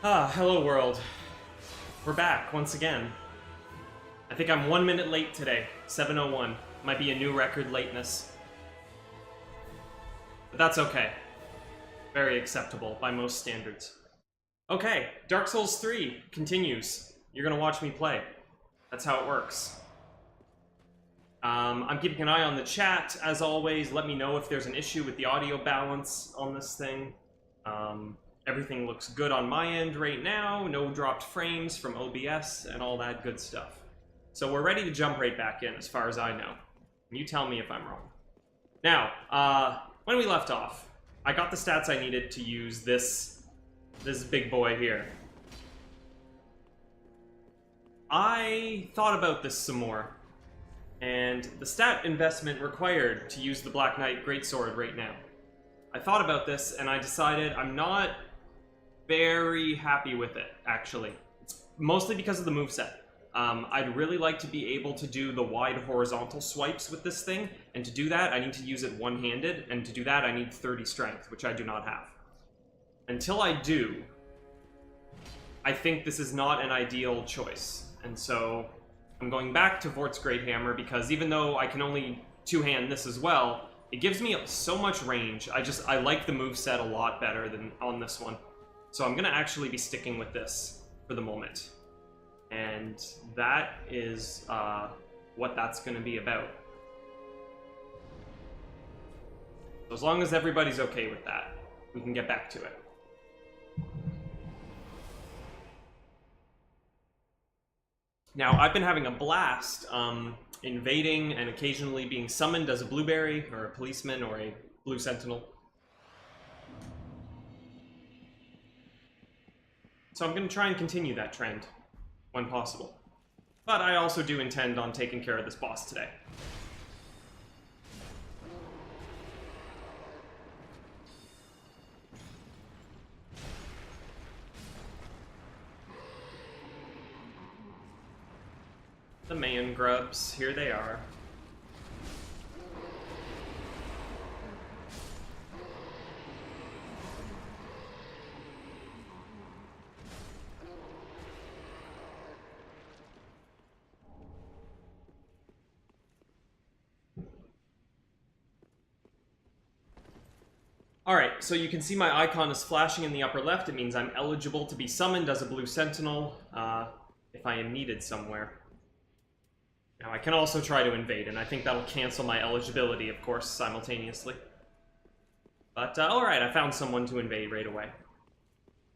Hello world. We're back once again. I think I'm 1 minute late today. 7:01. Might be a new record lateness. But that's okay. Very acceptable by most standards. Okay, Dark Souls 3 continues. You're gonna watch me play. That's how it works. I'm keeping an eye on the chat, as always. Let me know if there's an issue with the audio balance on this thing. Everything looks good on my end right now. No dropped frames from OBS and all that good stuff. So we're ready to jump right back in, as far as I know. You tell me if I'm wrong. Now, when we left off, I got the stats I needed to use this big boy here. I thought about this some more, and the stat investment required to use the Black Knight Greatsword right now. I thought about this, and I decided I'm not very happy with it, actually. It's mostly because of the moveset. I'd really like to be able to do the wide horizontal swipes with this thing, and to do that, I need to use it one-handed, and to do that, I need 30 strength, which I do not have. Until I do, I think this is not an ideal choice, and so I'm going back to Vort's Great Hammer, because even though I can only two-hand this as well, it gives me so much range. I like the moveset a lot better than on this one. So I'm gonna actually be sticking with this for the moment. And that is what that's gonna be about. So as long as everybody's okay with that, we can get back to it. Now, I've been having a blast invading and occasionally being summoned as a blueberry, or a policeman, or a blue sentinel. So I'm going to try and continue that trend, when possible. But I also do intend on taking care of this boss today. The man grubs, here they are. Alright, so you can see my icon is flashing in the upper left. It means I'm eligible to be summoned as a blue sentinel if I am needed somewhere. Now, I can also try to invade, and I think that'll cancel my eligibility, of course, simultaneously. But, alright, I found someone to invade right away.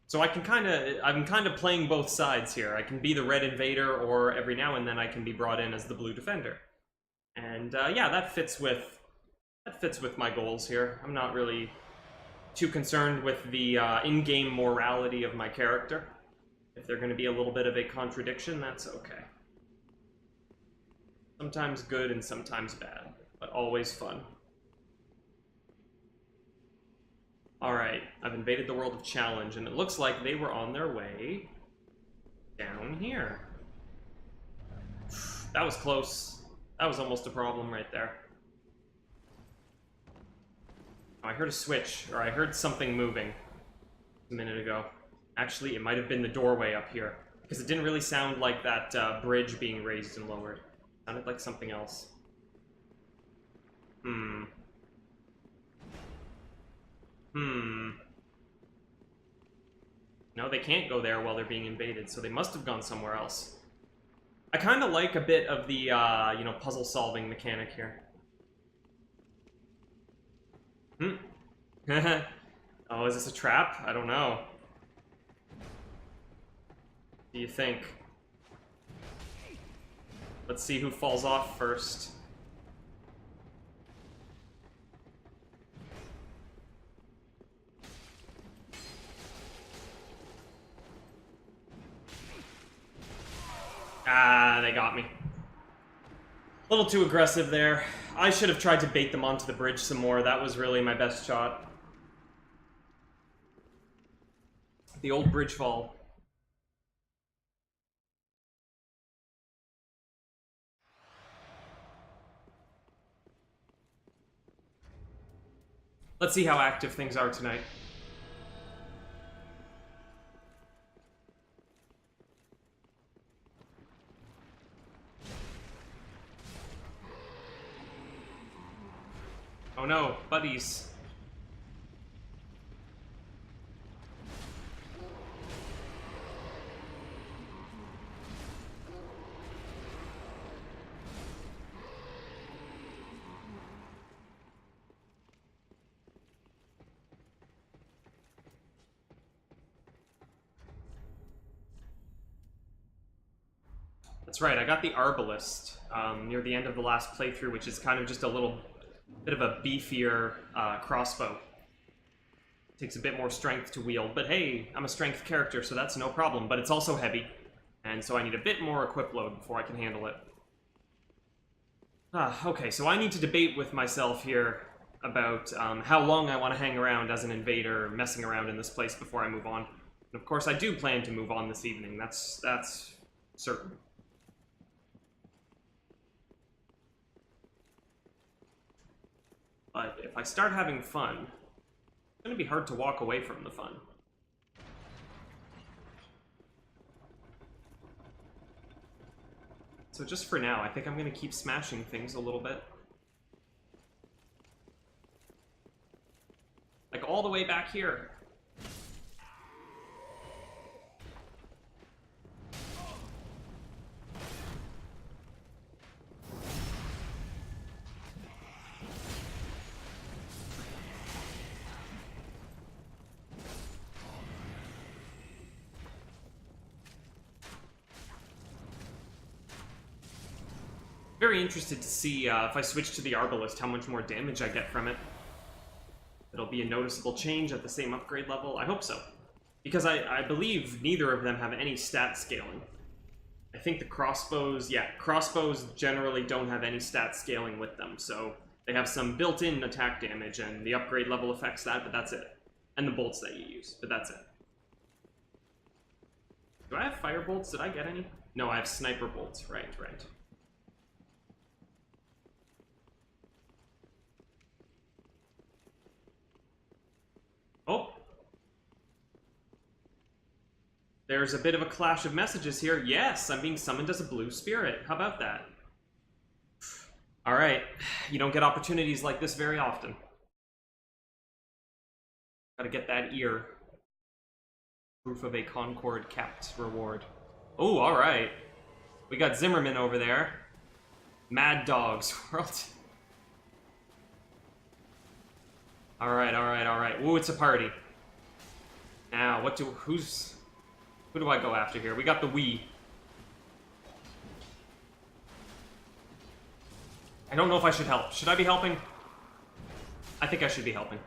So I'm kind of playing both sides here. I can be the red invader, or every now and then I can be brought in as the blue defender. And, yeah, that fits with my goals here. I'm not really too concerned with the in-game morality of my character. If they're going to be a little bit of a contradiction, that's okay. Sometimes good and sometimes bad, but always fun. Alright, I've invaded the world of challenge, and it looks like they were on their way down here. That was close. That was almost a problem right there. Oh, I heard a switch, or I heard something moving a minute ago. Actually, it might have been the doorway up here, because it didn't really sound like that bridge being raised and lowered. It sounded like something else. No, they can't go there while they're being invaded, so they must have gone somewhere else. I kind of like a bit of the, you know, puzzle-solving mechanic here. Oh, is this a trap? I don't know. What do you think? Let's see who falls off first. Ah, they got me. A little too aggressive there. I should have tried to bait them onto the bridge some more. That was really my best shot. The old bridge fall. Let's see how active things are tonight. Oh no, buddies. That's right, I got the Arbalest near the end of the last playthrough, which is kind of just a little bit of a beefier crossbow. Takes a bit more strength to wield, but hey, I'm a strength character, so that's no problem, but it's also heavy, and so I need a bit more equip load before I can handle it. Okay, so I need to debate with myself here about how long I want to hang around as an invader, messing around in this place before I move on. And of course, I do plan to move on this evening, that's certain. But if I start having fun, it's going to be hard to walk away from the fun. So just for now, I think I'm going to keep smashing things a little bit. Like all the way back here. Very interested to see if I switch to the Arbalest, how much more damage I get from it. It'll be a noticeable change at the same upgrade level. I hope so. Because I believe neither of them have any stat scaling. I think the crossbows, yeah, crossbows generally don't have any stat scaling with them, so they have some built-in attack damage, and the upgrade level affects that, but that's it. And the bolts that you use, but that's it. Do I have fire bolts? Did I get any? No, I have sniper bolts. Right. Oh! There's a bit of a clash of messages here. Yes, I'm being summoned as a blue spirit. How about that? Alright, you don't get opportunities like this very often. Gotta get that ear. Proof of a Concord capped reward. Oh, alright. We got Zimmerman over there. Mad Dogs World. Alright. Ooh, it's a party. Now, who do I go after here? We got the Wii. I don't know if I should help. Should I be helping? I think I should be helping.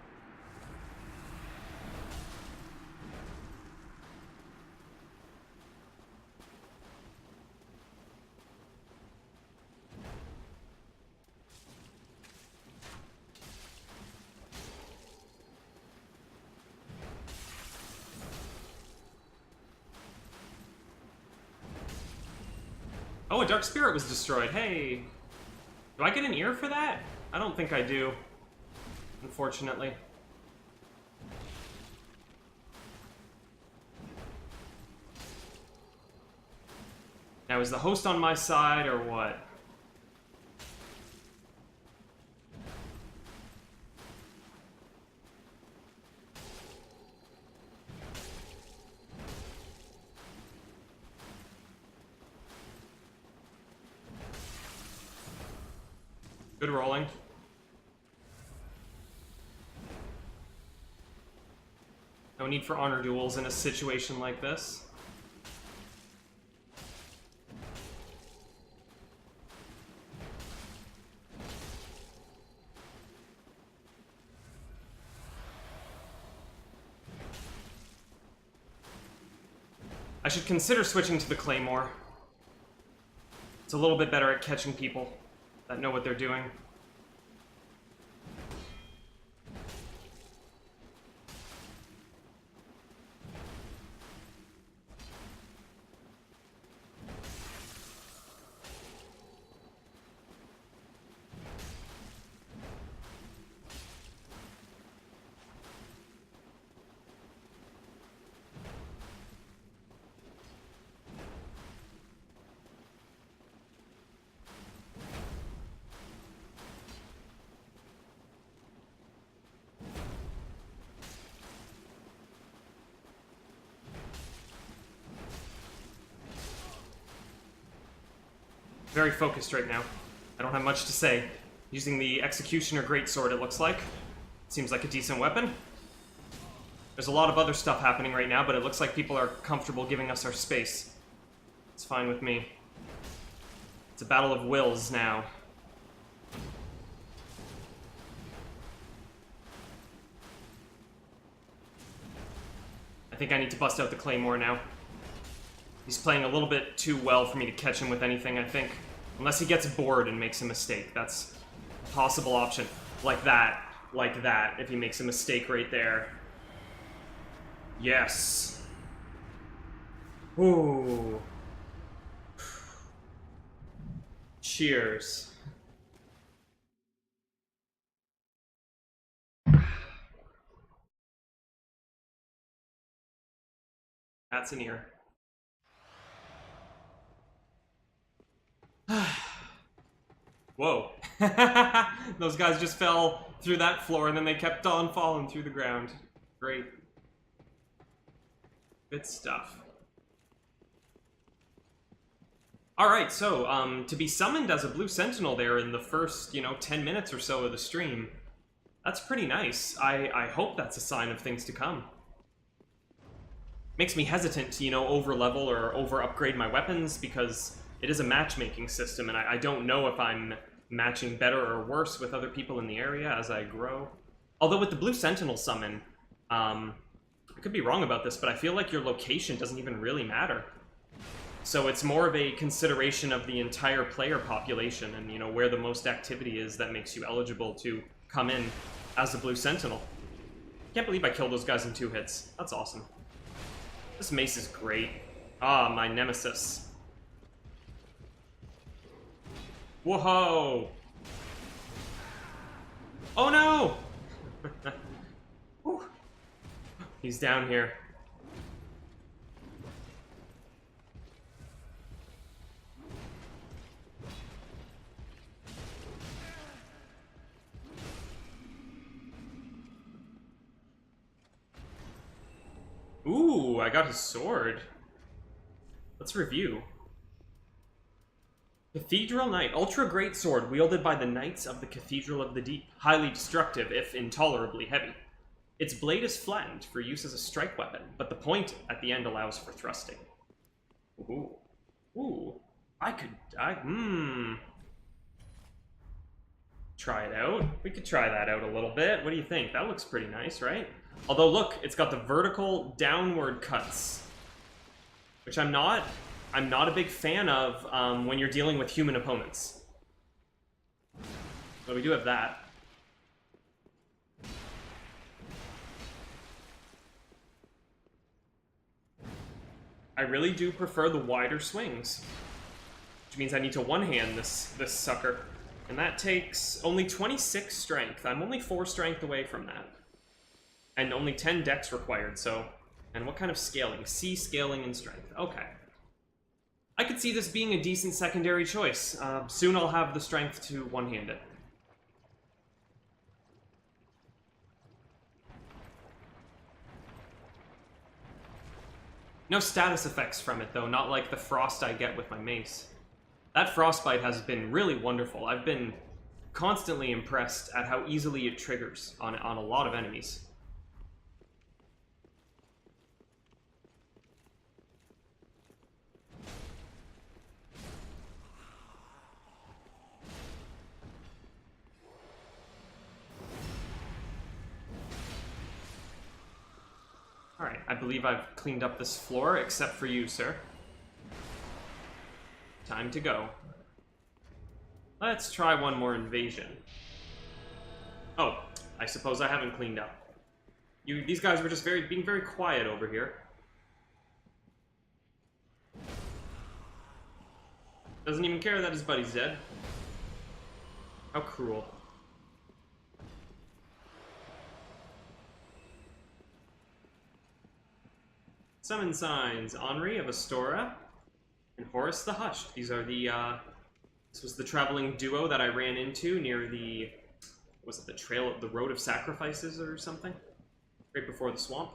Oh, a Dark Spirit was destroyed. Hey. Do I get an ear for that? I don't think I do. Unfortunately. Now, is the host on my side or what? Good rolling. No need for honor duels in a situation like this. I should consider switching to the Claymore. It's a little bit better at catching people that know what they're doing. Very focused right now. I don't have much to say. Using the Executioner Greatsword, it looks like. Seems like a decent weapon. There's a lot of other stuff happening right now, but it looks like people are comfortable giving us our space. It's fine with me. It's a battle of wills now. I think I need to bust out the Claymore now. He's playing a little bit too well for me to catch him with anything, I think. Unless he gets bored and makes a mistake. That's a possible option. Like that. Like that, if he makes a mistake right there. Yes. Ooh. Cheers. That's an ear. Whoa. Those guys just fell through that floor and then they kept on falling through the ground. Great. Good stuff. Alright, so, to be summoned as a Blue Sentinel there in the first, 10 minutes or so of the stream, that's pretty nice. I hope that's a sign of things to come. Makes me hesitant to, over-level or over-upgrade my weapons, because it is a matchmaking system, and I don't know if I'm matching better or worse with other people in the area as I grow. Although with the Blue Sentinel summon, I could be wrong about this, but I feel like your location doesn't even really matter. So it's more of a consideration of the entire player population and, where the most activity is that makes you eligible to come in as a Blue Sentinel. Can't believe I killed those guys in 2 hits. That's awesome. This mace is great. Ah, my nemesis. Whoa! Oh no! He's down here. Ooh, I got his sword. Let's review. Cathedral Knight, ultra great sword wielded by the Knights of the Cathedral of the Deep. Highly destructive, if intolerably heavy. Its blade is flattened for use as a strike weapon, but the point at the end allows for thrusting. Ooh. Ooh. Try it out. We could try that out a little bit. What do you think? That looks pretty nice, right? Although, look, it's got the vertical downward cuts, which I'm not a big fan of when you're dealing with human opponents. But we do have that. I really do prefer the wider swings, which means I need to one-hand this sucker. And that takes only 26 strength. I'm only 4 strength away from that. And only 10 dex required, so... And what kind of scaling? C scaling and strength. Okay. I could see this being a decent secondary choice. Soon I'll have the strength to one-hand it. No status effects from it, though, not like the frost I get with my mace. That frostbite has been really wonderful. I've been constantly impressed at how easily it triggers on a lot of enemies. Alright, I believe I've cleaned up this floor, except for you, sir. Time to go. Let's try one more invasion. Oh, I suppose I haven't cleaned up. These guys were just being very quiet over here. Doesn't even care that his buddy's dead. How cruel. Summon signs. Henri of Astora and Horus the Hushed. These are the, this was the traveling duo that I ran into near the, was it the Road of Sacrifices or something? Right before the swamp.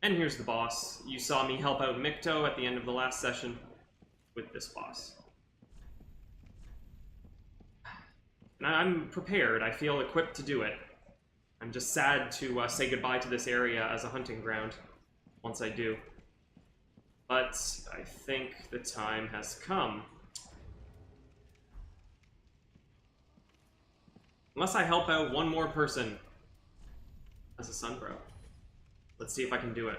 And here's the boss. You saw me help out Mikto at the end of the last session. with this boss. And I'm prepared. I feel equipped to do it. I'm just sad to say goodbye to this area as a hunting ground once I do. But I think the time has come. Unless I help out one more person as a Sunbro. Let's see if I can do it.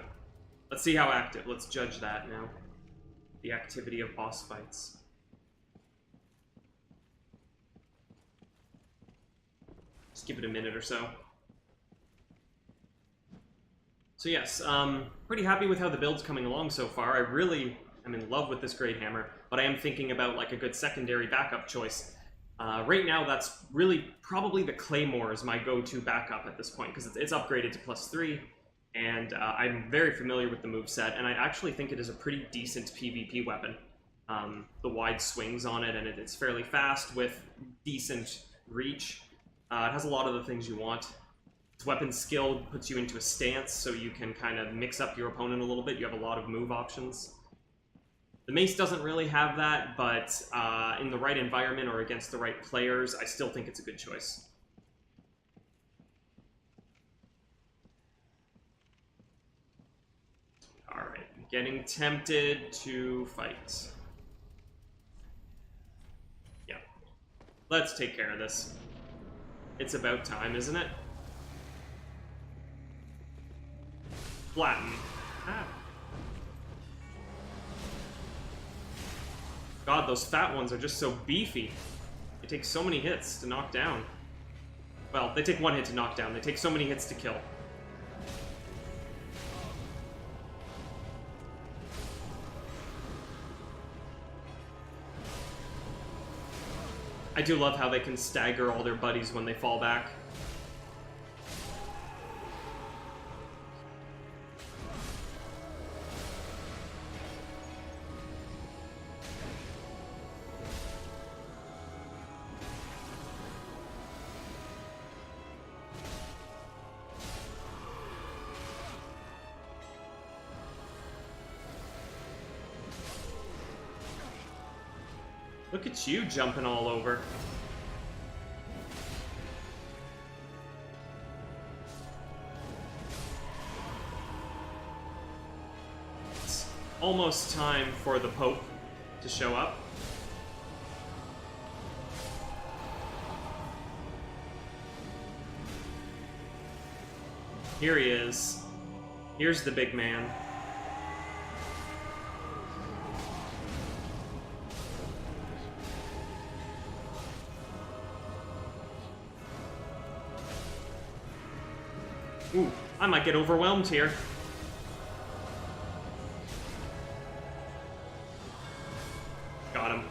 Let's see how active. Let's judge that now. The activity of boss fights. Just give it a minute or so. So yes, pretty happy with how the build's coming along so far. I really am in love with this Great Hammer, but I am thinking about like a good secondary backup choice. Right now, that's really probably the Claymore is my go-to backup at this point, because it's upgraded to +3, and I'm very familiar with the moveset, and I actually think it is a pretty decent PvP weapon. The wide swings on it, and it's fairly fast with decent reach. It has a lot of the things you want. Its weapon skill puts you into a stance, so you can kind of mix up your opponent a little bit. You have a lot of move options. The mace doesn't really have that, but in the right environment or against the right players, I still think it's a good choice. Alright, getting tempted to fight. Yeah. Let's take care of this. It's about time, isn't it? Flatten. Ah. God, those fat ones are just so beefy. They take so many hits to knock down. Well, they take one hit to knock down. They take so many hits to kill. I do love how they can stagger all their buddies when they fall back. Look at you jumping all over. It's almost time for the Pope to show up. Here he is. Here's the big man. Ooh, I might get overwhelmed here. Got him.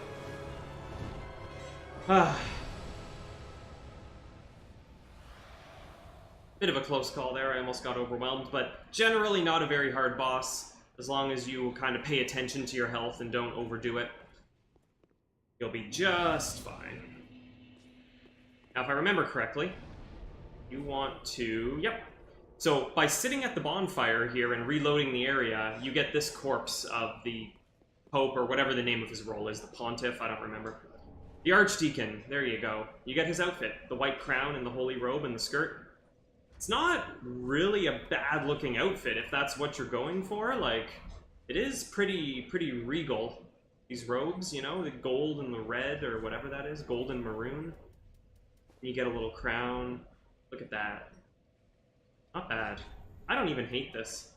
Bit of a close call there, I almost got overwhelmed, but generally not a very hard boss, as long as you kind of pay attention to your health and don't overdo it. You'll be just fine. Now, if I remember correctly, you want to... Yep. So, by sitting at the bonfire here and reloading the area, you get this corpse of the Pope, or whatever the name of his role is, the Pontiff, I don't remember. The Archdeacon, there you go. You get his outfit, the white crown and the holy robe and the skirt. It's not really a bad-looking outfit, if that's what you're going for. Like, it is pretty regal. These robes, you know, the gold and the red, or whatever that is, gold and maroon. You get a little crown. Look at that. Not bad. I don't even hate this.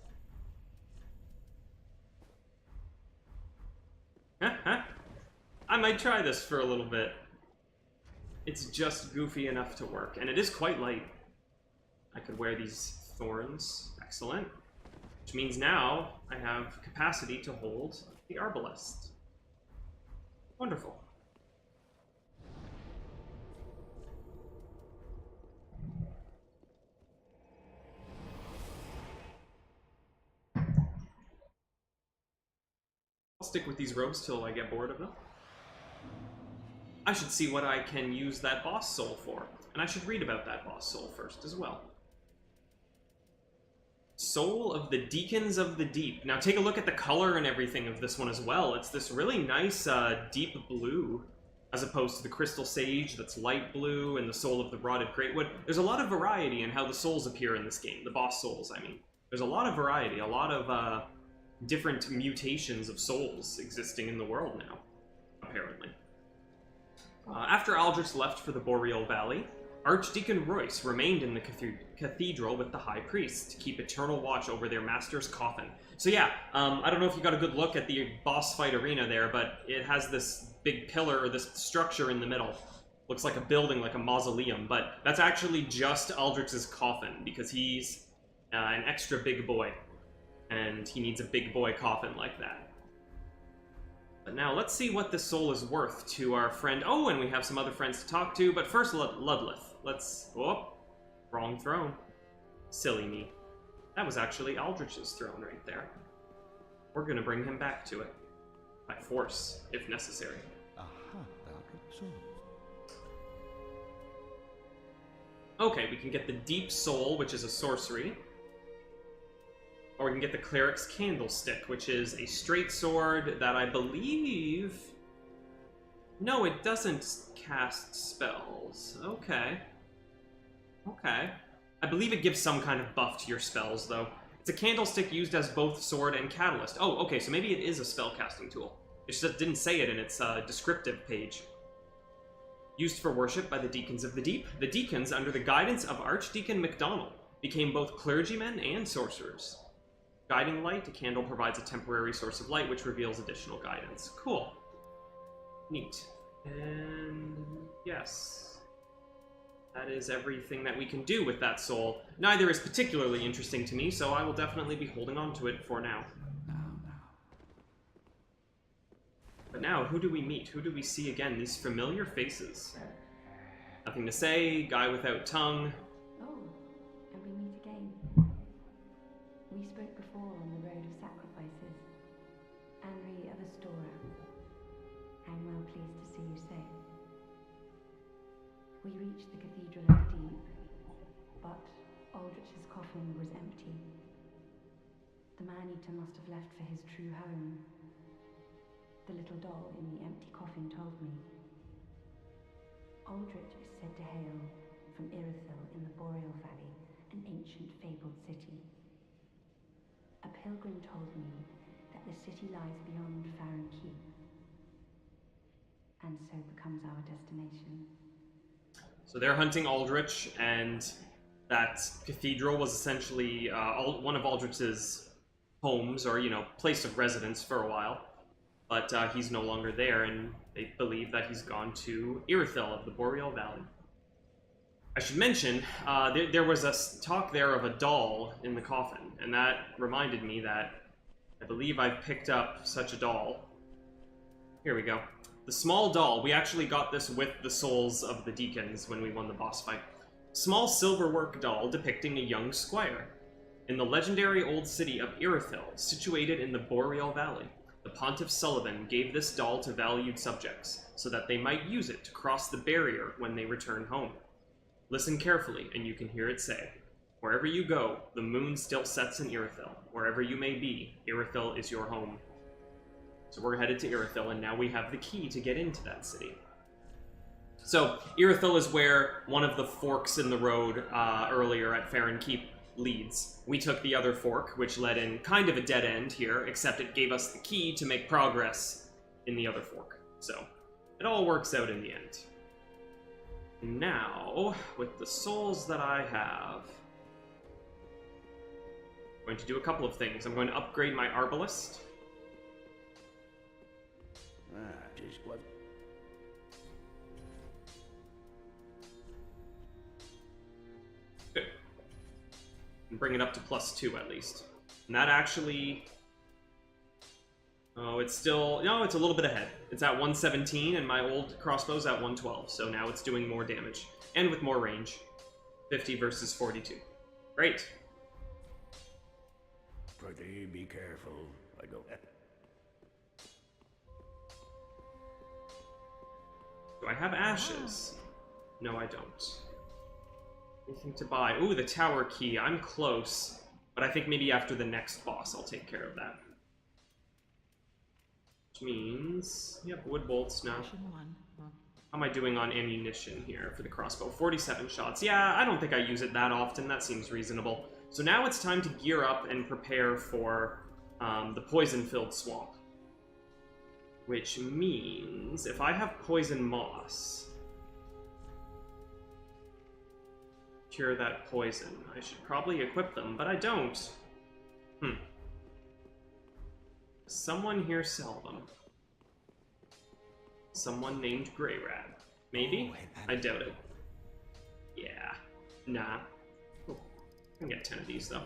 I might try this for a little bit. It's just goofy enough to work, and it is quite light. I could wear these thorns. Excellent. Which means now I have capacity to hold the Arbalest. Wonderful. I'll stick with these robes till I get bored of them. I should see what I can use that boss soul for, and I should read about that boss soul first as well. Soul of the Deacons of the Deep. Now take a look at the color and everything of this one as well. It's this really nice deep blue, as opposed to the Crystal Sage that's light blue and the Soul of the Rotted Greatwood. There's a lot of variety in how the souls appear in this game. The boss souls, I mean. There's a lot of variety, a lot of different mutations of souls existing in the world now, apparently. After Aldrich left for the Boreal Valley, Archdeacon Royce remained in the cathedral with the High Priest to keep eternal watch over their master's coffin. So yeah, I don't know if you got a good look at the boss fight arena there, but it has this big pillar, or this structure in the middle. Looks like a building, like a mausoleum, but that's actually just Aldrich's coffin, because he's an extra big boy, and he needs a big boy coffin like that. But now, let's see what this soul is worth to our friend... Oh, and we have some other friends to talk to, but first, Ludleth. Let's... Oh, wrong throne. Silly me. That was actually Aldrich's throne right there. We're gonna bring him back to it. By force, if necessary. Okay, we can get the Deep Soul, which is a sorcery. Or we can get the Cleric's Candlestick, which is a straight sword that I believe... No, it doesn't cast spells. Okay. Okay. I believe it gives some kind of buff to your spells, though. It's a candlestick used as both sword and catalyst. Oh, okay, so maybe it is a spellcasting tool. It just didn't say it in its descriptive page. Used for worship by the Deacons of the Deep, the Deacons, under the guidance of Archdeacon MacDonald, became both clergymen and sorcerers. Guiding light, a candle provides a temporary source of light which reveals additional guidance. Cool. Neat. And yes. That is everything that we can do with that soul. Neither is particularly interesting to me, so I will definitely be holding on to it for now. But now, who do we meet? Who do we see again? These familiar faces. Nothing to say, guy without tongue. Oh, and we meet again. We spoke before on the road of sacrifices. Henry of Astora. I'm well pleased to see you safe. We reached the Cathedral of the Deep, but Aldrich's coffin was empty. The man-eater must have left for his true home. The little doll in the empty coffin told me. Aldrich is said to hail from Irithyll in the Boreal Valley, an ancient fabled city. A pilgrim told me that the city lies beyond Farron Keep, and so becomes our destination. So they're hunting Aldrich, and that cathedral was essentially one of Aldrich's homes, or, you know, place of residence for a while. But he's no longer there, and they believe that he's gone to Irithyll of the Boreal Valley. I should mention, there was a talk there of a doll in the coffin, and that reminded me that I believe I've picked up such a doll. Here we go. The small doll. We actually got this with the souls of the Deacons when we won the boss fight. Small silverwork doll depicting a young squire. In the legendary old city of Irithyll, situated in the Boreal Valley, the Pontiff Sullivan gave this doll to valued subjects, so that they might use it to cross the barrier when they return home. Listen carefully, and you can hear it say, "Wherever you go, the moon still sets in Irithyll. Wherever you may be, Irithyll is your home." So we're headed to Irithyll, and now we have the key to get into that city. So, Irithyll is where one of the forks in the road earlier at Farron Keep leads. We took the other fork, which led in kind of a dead end here, except it gave us the key to make progress in the other fork. So, it all works out in the end. Now, with the souls that I have, I'm going to do a couple of things. I'm going to upgrade my Arbalist. Just what? Good. And bring it up to +2 at least. And that actually... Oh, it's still... No, it's a little bit ahead. It's at 117, and my old crossbow's at 112, so now it's doing more damage. And with more range. 50 versus 42. Great. Pretty, be careful. I go. Do I have ashes? No, I don't. Anything to buy? Ooh, the tower key. I'm close. But I think maybe after the next boss, I'll take care of that. Which means... Yep, wood bolts now. How am I doing on ammunition here for the crossbow? 47 shots. Yeah, I don't think I use it that often. That seems reasonable. So now it's time to gear up and prepare for the poison-filled swamp. Which means if I have poison moss... Cure that poison. I should probably equip them, but I don't. Someone here sell them. Someone named Grey Rat. Maybe? I doubt it. Yeah. Nah. Oh, I can get 10 of these, though.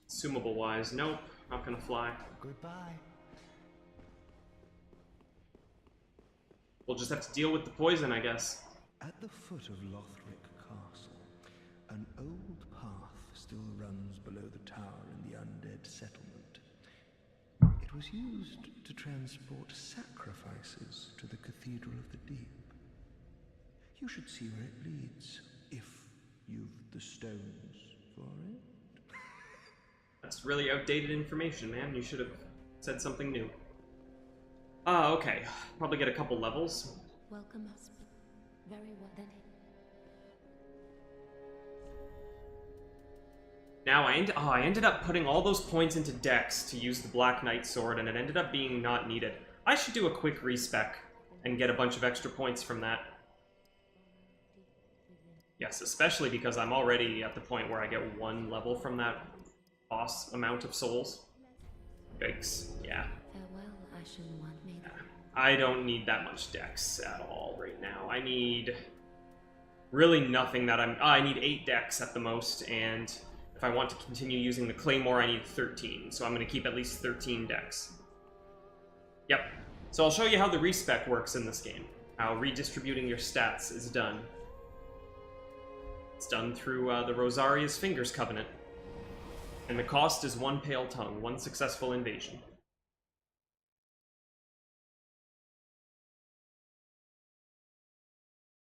Consumable-wise, nope. Not gonna fly. Goodbye. We'll just have to deal with the poison, I guess. At the foot of Lothric Castle, an old path still runs below the tower in the undead settlement. It was used to transport sacrifices to the Cathedral of the Deep. You should see where it leads, if you've the stones for it. That's really outdated information, man. You should have said something new. Okay. Probably get a couple levels. Welcome us. Very well then. Now, I ended up putting all those points into Dex to use the Black Knight sword, and it ended up being not needed. I should do a quick respec and get a bunch of extra points from that. Yes, especially because I'm already at the point where I get 1 level from that boss amount of souls. Yikes, yeah. Farewell, Ashen One. May the... I don't need that much Dex at all right now. I need really nothing that I need 8 Dex at the most, and if I want to continue using the Claymore, I need 13. So I'm going to keep at least 13 Dex. Yep. So I'll show you how the respec works in this game. How redistributing your stats is done. It's done through the Rosaria's Fingers Covenant. And the cost is 1 Pale Tongue, 1 successful invasion.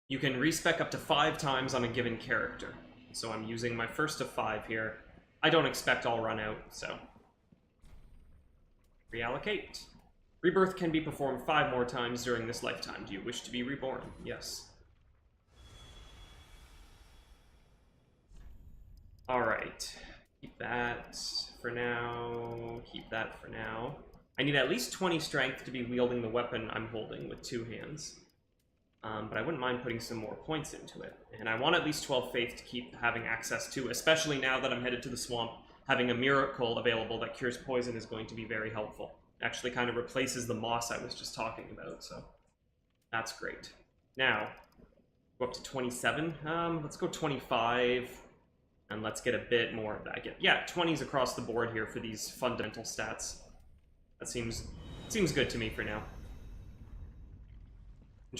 You can respec up to 5 times on a given character. So I'm using my first of 5 here. I don't expect I'll run out, so... Reallocate. Rebirth can be performed 5 more times during this lifetime. Do you wish to be reborn? Yes. Alright. Keep that for now. Keep that for now. I need at least 20 strength to be wielding the weapon I'm holding with 2 hands. But I wouldn't mind putting some more points into it. And I want at least 12 faith to keep having access to, especially now that I'm headed to the swamp. Having a miracle available that cures poison is going to be very helpful. It actually kind of replaces the moss I was just talking about, so that's great. Now, go up to 27. Let's go 25, and let's get a bit more of that. Yeah, 20s across the board here for these fundamental stats. That seems good to me for now. In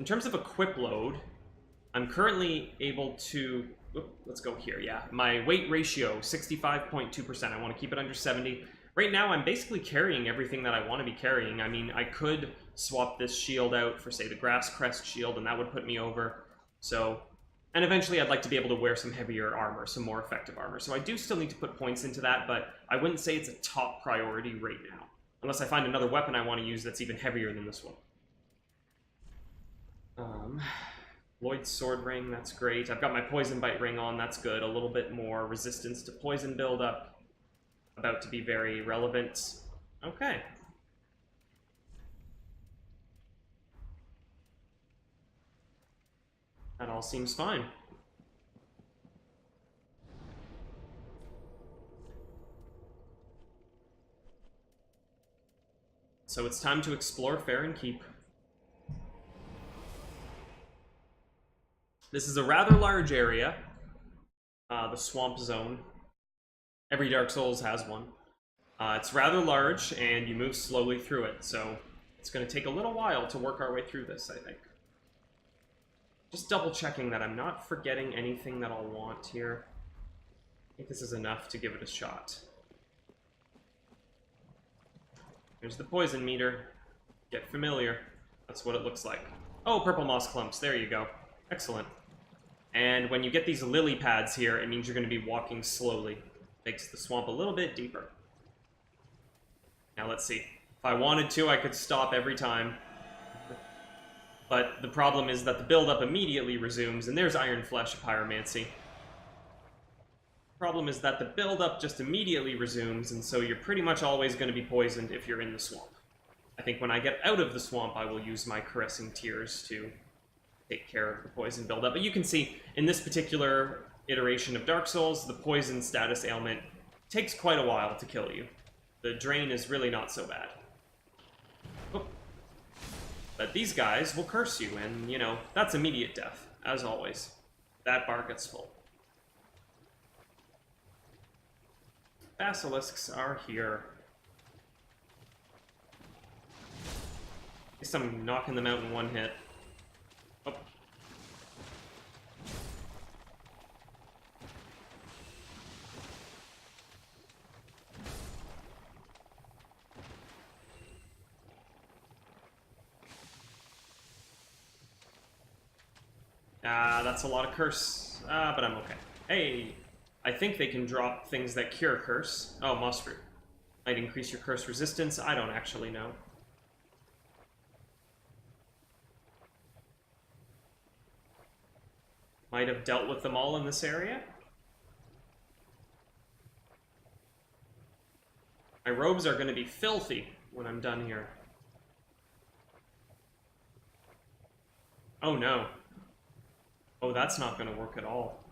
terms of equip load, I'm currently able to... let's go here, yeah. My weight ratio, 65.2%. I want to keep it under 70. Right now, I'm basically carrying everything that I want to be carrying. I mean, I could swap this shield out for, say, the Grass Crest shield, and that would put me over. So... And eventually, I'd like to be able to wear some heavier armor, some more effective armor. So I do still need to put points into that, but I wouldn't say it's a top priority right now. Unless I find another weapon I want to use that's even heavier than this one. Lloyd's Sword Ring, that's great. I've got my Poison Bite Ring on, that's good. A little bit more resistance to poison buildup. About to be very relevant. Okay. That all seems fine. So it's time to explore Farron Keep. This is a rather large area, the Swamp Zone. Every Dark Souls has one. It's rather large, and you move slowly through it, so it's going to take a little while to work our way through this, I think. Just double checking that I'm not forgetting anything that I'll want here. I think this is enough to give it a shot. Here's the poison meter. Get familiar. That's what it looks like. Oh, purple moss clumps. There you go. Excellent. And when you get these lily pads here, it means you're going to be walking slowly. Makes the swamp a little bit deeper. Now let's see. If I wanted to, I could stop every time. But the problem is that the buildup immediately resumes, and there's Iron Flesh Pyromancy. Problem is that the buildup just immediately resumes, and so you're pretty much always going to be poisoned if you're in the swamp. I think when I get out of the swamp, I will use my Caressing Tears to take care of the poison buildup. But you can see, in this particular iteration of Dark Souls, the poison status ailment takes quite a while to kill you. The drain is really not so bad. Oh. But these guys will curse you, and, you know, that's immediate death, as always. That bar gets full. Basilisks are here. At least I'm knocking them out in one hit. Oh. That's a lot of curse. But I'm okay. Hey! I think they can drop things that cure curse. Oh, moss fruit. Might increase your curse resistance. I don't actually know. Might have dealt with them all in this area. My robes are going to be filthy when I'm done here. Oh no. Oh, that's not going to work at all.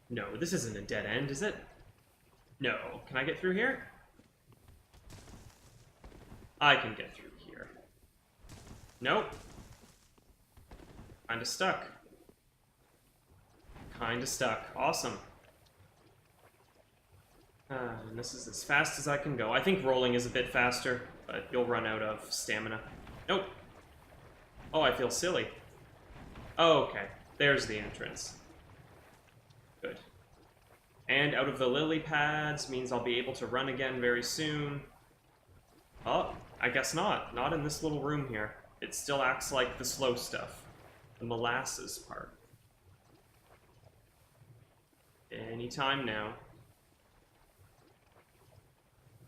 No, this isn't a dead end, is it? No. Can I get through here? I can get through here. Nope. Kinda stuck. Kinda stuck. Awesome. And this is as fast as I can go. I think rolling is a bit faster, but you'll run out of stamina. Nope. Oh, I feel silly. Oh, okay. There's the entrance. Good. And out of the lily pads means I'll be able to run again very soon. Oh, I guess not. Not in this little room here. It still acts like the slow stuff. The molasses part. Anytime now.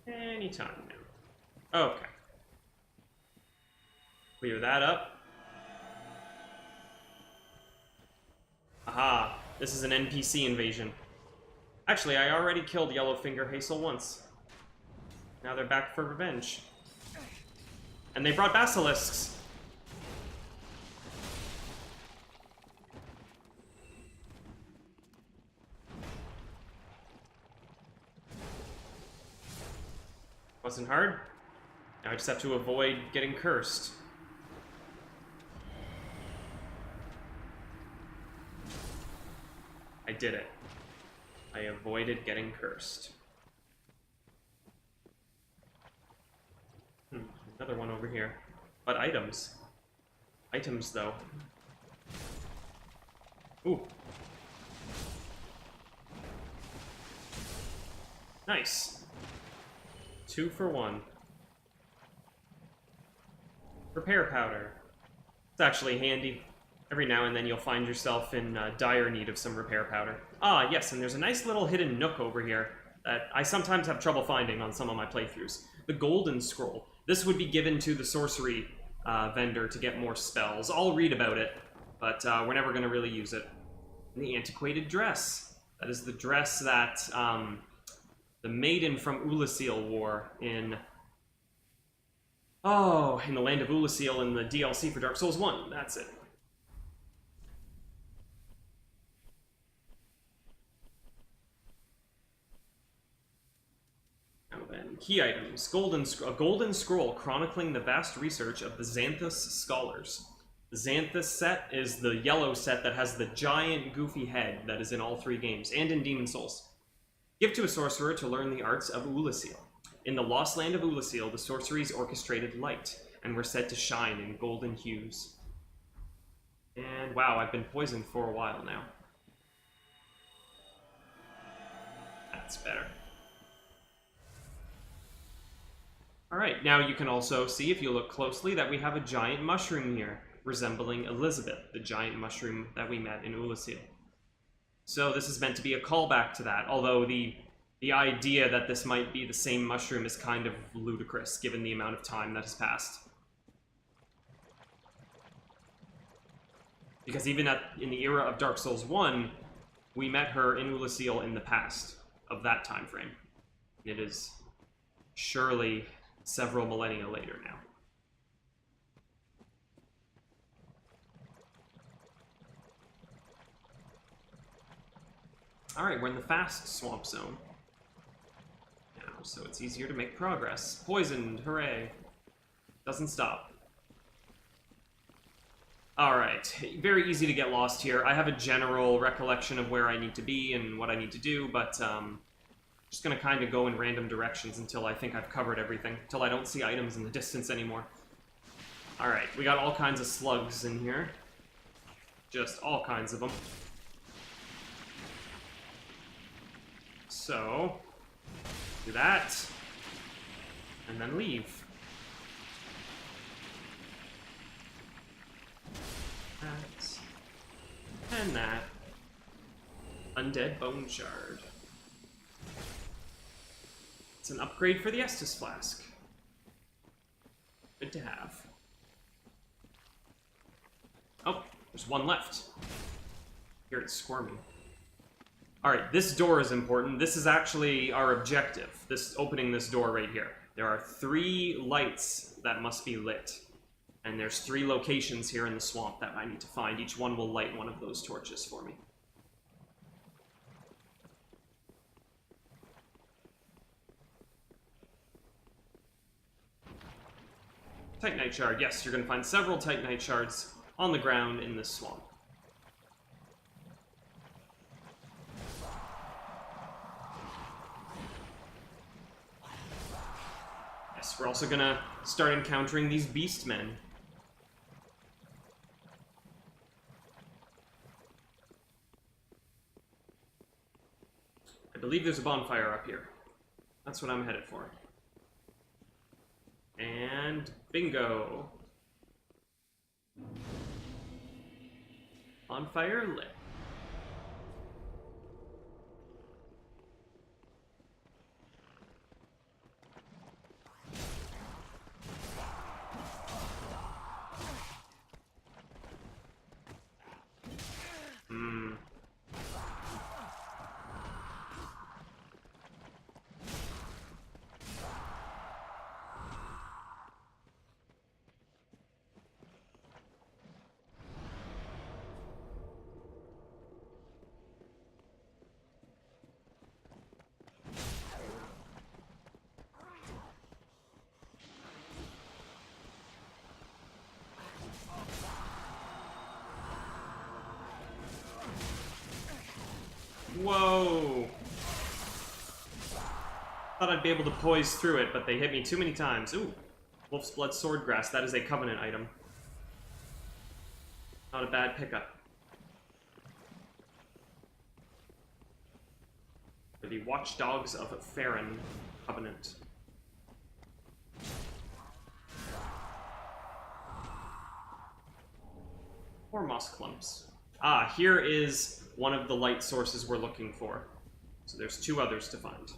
Anytime now. Okay. Clear that up. Aha. This is an NPC invasion. Actually, I already killed Yellowfinger Hazel once. Now they're back for revenge. And they brought basilisks. Wasn't hard. Now I just have to avoid getting cursed. I did it. I avoided getting cursed. Another one over here. But items. Items, though. Ooh. Nice. 2 for 1. Repair powder. It's actually handy. Every now and then you'll find yourself in dire need of some repair powder. Ah, yes, and there's a nice little hidden nook over here that I sometimes have trouble finding on some of my playthroughs. The Golden Scroll. This would be given to the sorcery vendor to get more spells. I'll read about it, but we're never going to really use it. And the Antiquated Dress. That is the dress that the maiden from Ulasil wore in... Oh, in the Land of Ulasil in the DLC for Dark Souls 1. That's it. Key items. A golden scroll chronicling the vast research of the Xanthus scholars. The Xanthus set is the yellow set that has the giant goofy head that is in all 3 games, and in Demon Souls. Give to a sorcerer to learn the arts of Ulasil. In the lost land of Ulasil, the sorceries orchestrated light, and were said to shine in golden hues. And wow, I've been poisoned for a while now. That's better. Alright, now you can also see, if you look closely, that we have a giant mushroom here. resembling Elizabeth, the giant mushroom that we met in Ulasil. So this is meant to be a callback to that, although the idea that this might be the same mushroom is kind of ludicrous, given the amount of time that has passed. Because even in the era of Dark Souls 1, we met her in Ulasil in the past of that time frame. It is surely several millennia later now. Alright, we're in the fast swamp zone now, so it's easier to make progress. Poisoned, hooray. Doesn't stop. Alright, very easy to get lost here. I have a general recollection of where I need to be and what I need to do, but just gonna kind of go in random directions until I think I've covered everything, until I don't see items in the distance anymore. Alright, we got all kinds of slugs in here. Just all kinds of them. So, do that, and then leave. That, and that. Undead Bone Shard. It's an upgrade for the Estus Flask. Good to have. Oh, there's one left. Here it's squirming. Alright, this door is important. This is actually our objective. Opening this door right here. There are 3 lights that must be lit. And there's 3 locations here in the swamp that I need to find. Each one will light one of those torches for me. Titanite Shard. Yes, you're going to find several Titanite Shards on the ground in this swamp. Yes, we're also going to start encountering these Beastmen. I believe there's a bonfire up here. That's what I'm headed for. And bingo. Bonfire lit. Whoa! Thought I'd be able to poise through it, but they hit me too many times. Ooh, Wolf's Blood Swordgrass. That is a Covenant item. Not a bad pickup. For the Watchdogs of Farron Covenant. Or moss clumps. Ah, here is one of the light sources we're looking for. So there's 2 others to find.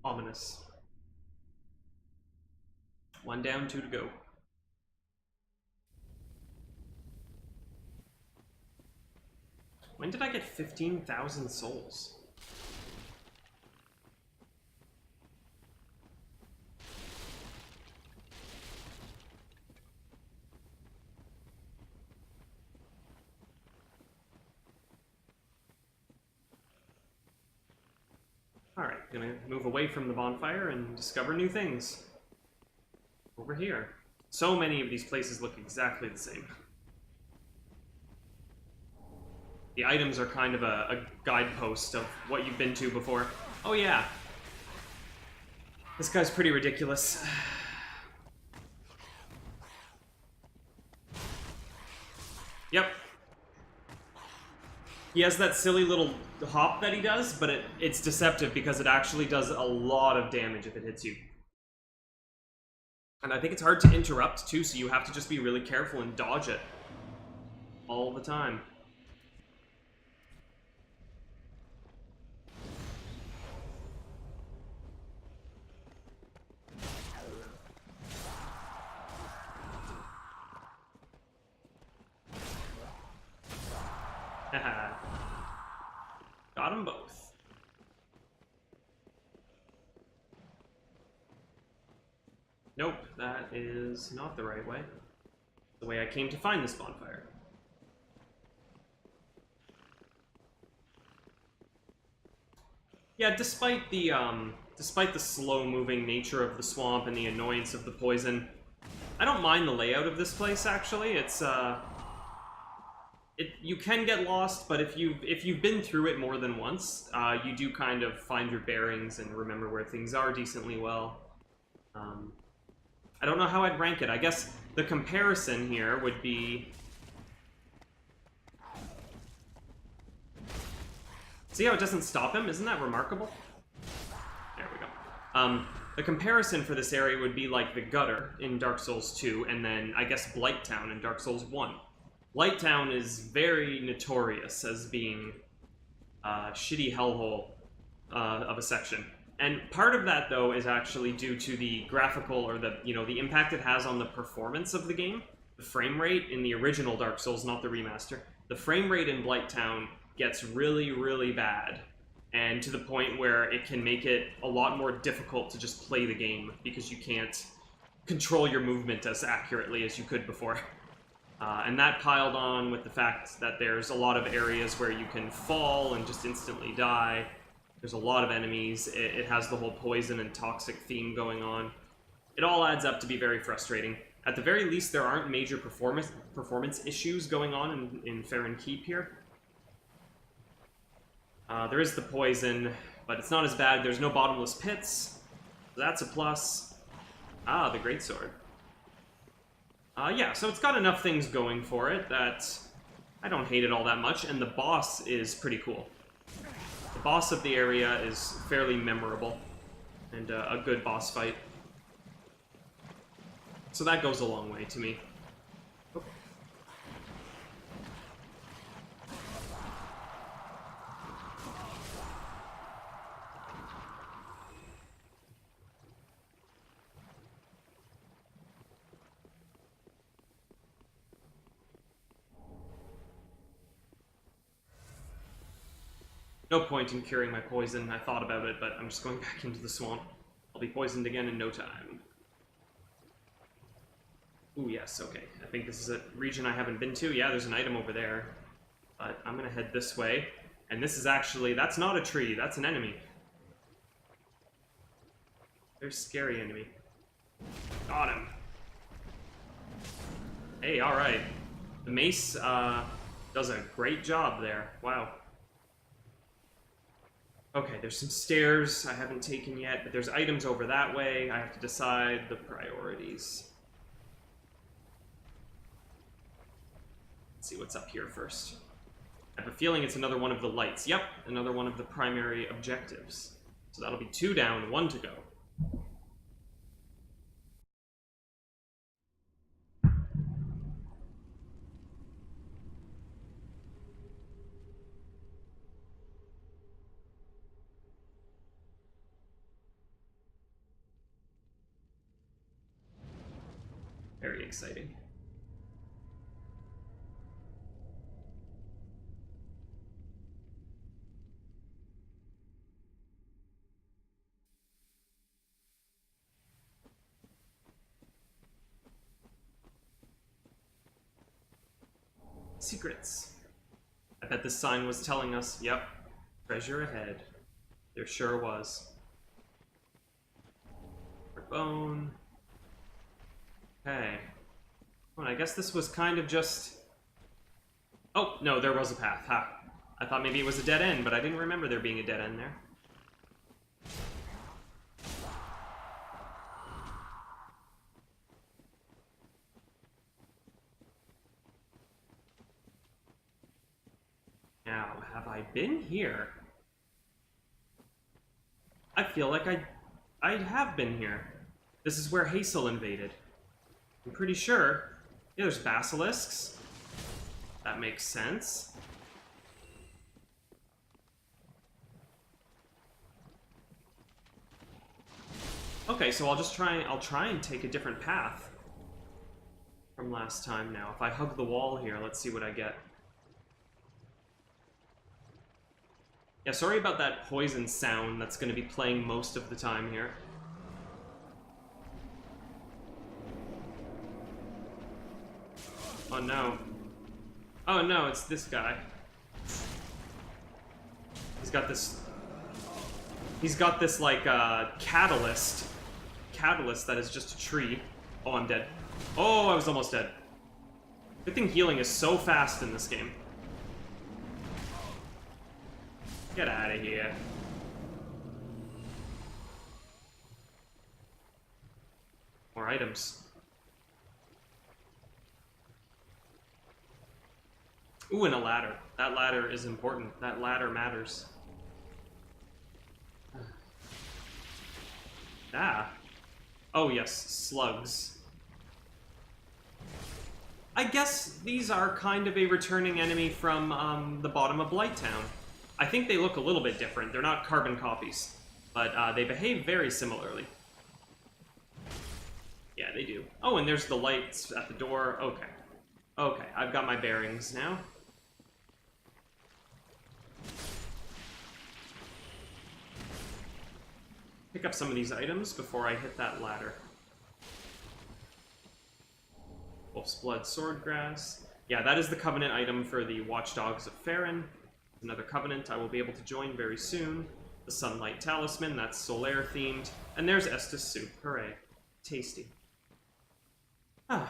Ominous. 1 down, 2 to go. When did I get 15,000 souls? Alright, gonna move away from the bonfire and discover new things. Over here. So many of these places look exactly the same. The items are kind of a guidepost of what you've been to before. Oh yeah. This guy's pretty ridiculous. Yep. He has that silly little hop that he does, but it's deceptive because it actually does a lot of damage if it hits you. And I think it's hard to interrupt too, so you have to just be really careful and dodge it all the time. Haha. Got them both. Nope, that is not the right way. The way I came to find this bonfire. Yeah, despite the slow-moving nature of the swamp and the annoyance of the poison, I don't mind the layout of this place. Actually, it's you can get lost, but if you've been through it more than once, you do kind of find your bearings and remember where things are decently well. I don't know how I'd rank it. I guess the comparison here would be... See how it doesn't stop him? Isn't that remarkable? There we go. The comparison for this area would be like the Gutter in Dark Souls 2, and then, I guess, Blighttown in Dark Souls 1. Blighttown is very notorious as being a shitty hellhole of a section. And part of that, though, is actually due to the graphical, or the impact it has on the performance of the game. The frame rate in the original Dark Souls, not the remaster. The frame rate in Blighttown gets really, really bad. And to the point where it can make it a lot more difficult to just play the game, because you can't control your movement as accurately as you could before. And that piled on with the fact that there's a lot of areas where you can fall and just instantly die. There's a lot of enemies. It has the whole poison and toxic theme going on. It all adds up to be very frustrating. At the very least, there aren't major performance issues going on in Farron Keep here. There is the poison, but it's not as bad. There's no bottomless pits. So that's a plus. Ah, the greatsword. Yeah, so it's got enough things going for it that I don't hate it all that much, and the boss is pretty cool. The boss of the area is fairly memorable, and a good boss fight. So that goes a long way to me. Oh. No point in curing my poison. I thought about it, but I'm just going back into the swamp. I'll be poisoned again in no time. Ooh, yes, okay. I think this is a region I haven't been to. Yeah, there's an item over there. But I'm gonna head this way. And this is actually... That's not a tree, that's an enemy. Very scary enemy. Got him. Hey, alright. The mace, does a great job there. Wow. Okay, there's some stairs I haven't taken yet, but there's items over that way. I have to decide the priorities. Let's see what's up here first. I have a feeling it's another one of the lights. Yep, another one of the primary objectives. So that'll be 2 down, 1 to go. Very exciting. Secrets. I bet this sign was telling us, yep, treasure ahead. There sure was. Bone. Okay. Well, I guess this was kind of just... Oh, no, there was a path. Ha. I thought maybe it was a dead end, but I didn't remember there being a dead end there. Now, have I been here? I feel like I have been here. This is where Hazel invaded. I'm pretty sure. Yeah, there's basilisks. That makes sense. Okay, so I'll try and take a different path from last time now. If I hug the wall here, let's see what I get. Yeah, sorry about that poison sound that's going to be playing most of the time here. Oh no. Oh no, it's this guy. He's got this like catalyst that is just a tree. Oh, I'm dead. Oh, I was almost dead. Good thing healing is so fast in this game. Get out of here. More items. Ooh, and a ladder. That ladder is important. That ladder matters. Ah. Oh yes, slugs. I guess these are kind of a returning enemy from the bottom of Blighttown. I think they look a little bit different. They're not carbon copies, but they behave very similarly. Yeah, they do. Oh, and there's the lights at the door. Okay. Okay, I've got my bearings now. Pick up some of these items before I hit that ladder. Wolf's Blood Swordgrass. Yeah, that is the Covenant item for the Watchdogs of Farron. Another Covenant I will be able to join very soon. The Sunlight Talisman, that's Solaire themed. And there's Estus Soup. Hooray. Tasty. Ah,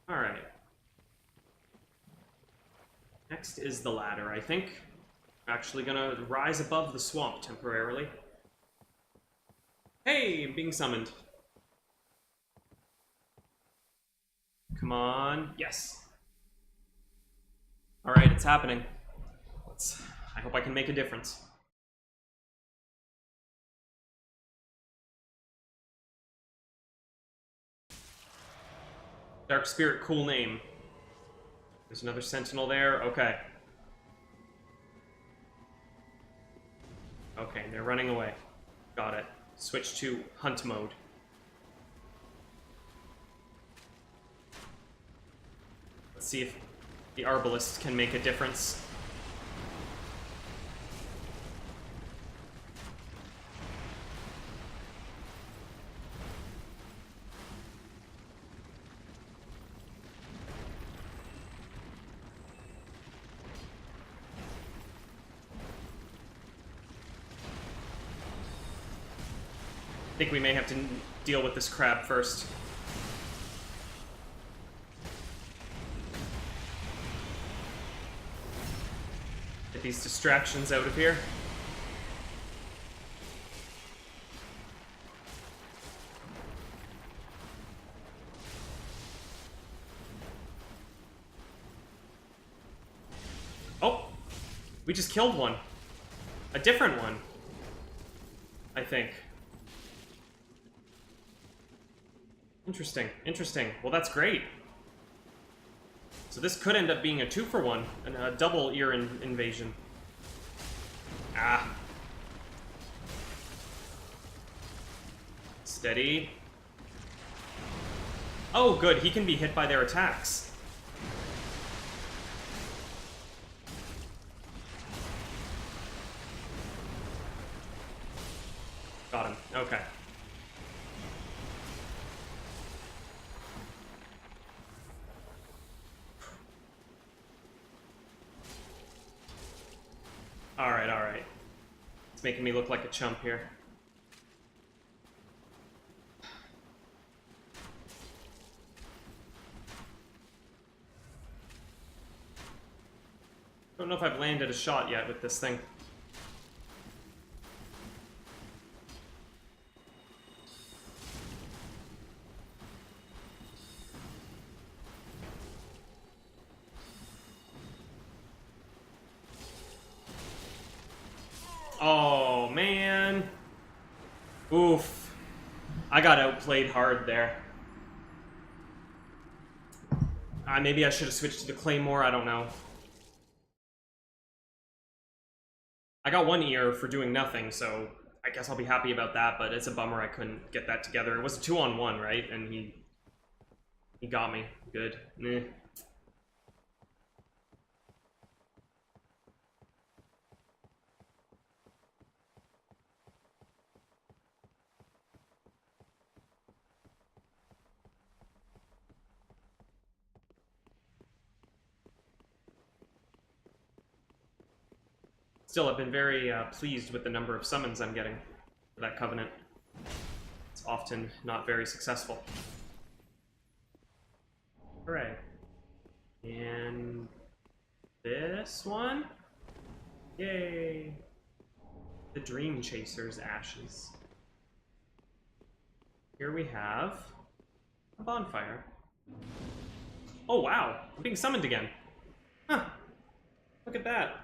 alright. Next is the ladder, I think. I'm actually gonna rise above the swamp temporarily. Hey, I'm being summoned. Come on. Yes. Alright, it's happening. I hope I can make a difference. Dark Spirit, cool name. There's another sentinel there. Okay. Okay, they're running away. Got it. Switch to hunt mode. Let's see if the Arbalest can make a difference. I think we may have to deal with this crab first. Get these distractions out of here. Oh! We just killed one. A different one. I think. Interesting, interesting. Well, that's great. So this could end up being a 2-for-1, and a double ear invasion. Ah. Steady. Oh, good. He can be hit by their attacks. Got him. Okay. It's making me look like a chump here. Don't know if I've landed a shot yet with this thing. Oh, man. Oof. I got outplayed hard there. Maybe I should have switched to the Claymore, I don't know. I got 1 ear for doing nothing, so I guess I'll be happy about that, but it's a bummer I couldn't get that together. It was a 2-on-1, right? And he got me. Good. Meh. Still, I've been very pleased with the number of summons I'm getting for that Covenant. It's often not very successful. Hooray. And this one? Yay! The Dream Chaser's Ashes. Here we have a bonfire. Oh wow, I'm being summoned again. Huh. Look at that.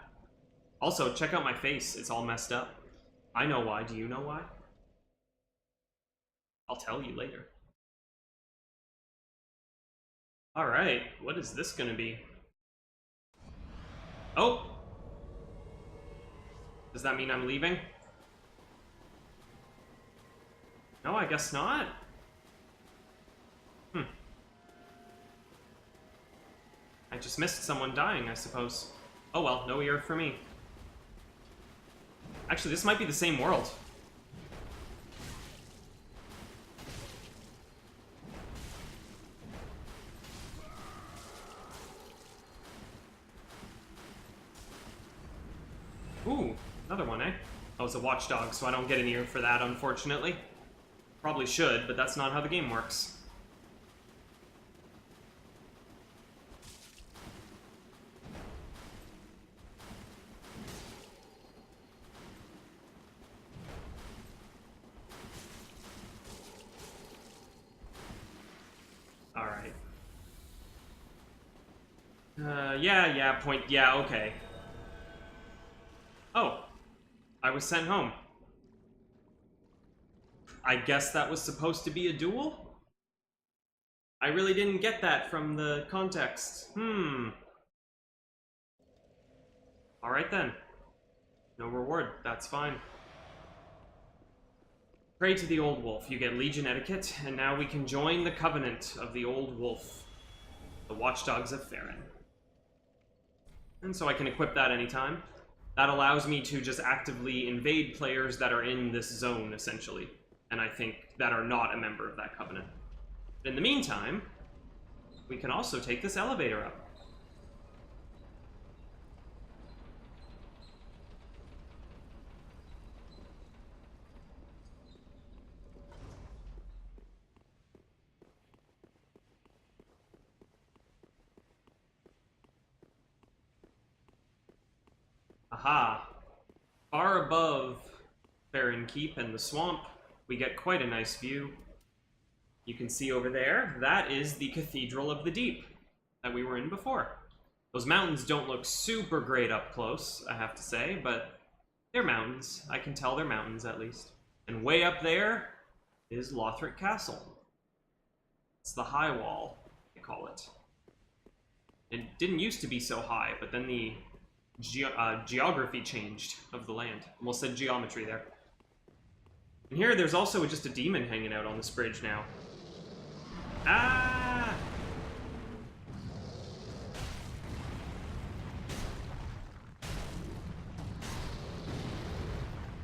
Also, check out my face. It's all messed up. I know why. Do you know why? I'll tell you later. Alright, what is this gonna be? Oh! Does that mean I'm leaving? No, I guess not. I just missed someone dying, I suppose. Oh well, no ear for me. Actually, this might be the same world. Ooh, another one, eh? Oh, it's a watchdog, so I don't get an ear for that, unfortunately. Probably should, but that's not how the game works. Alright. Yeah, okay. Oh. I was sent home. I guess that was supposed to be a duel? I really didn't get that from the context. Alright then. No reward, that's fine. Pray to the Old Wolf. You get Legion Etiquette, and now we can join the Covenant of the Old Wolf. The Watchdogs of Farron. And so I can equip that anytime. That allows me to just actively invade players that are in this zone, essentially. And I think that are not a member of that Covenant. But in the meantime, we can also take this elevator up. Aha! Far above Farron Keep and the swamp, we get quite a nice view. You can see over there, that is the Cathedral of the Deep that we were in before. Those mountains don't look super great up close, I have to say, but they're mountains. I can tell they're mountains, at least. And way up there is Lothric Castle. It's the High Wall, they call it. It didn't used to be so high, but then the geography changed of the land. Almost said geometry there. And here, there's also just a demon hanging out on this bridge now. Ah!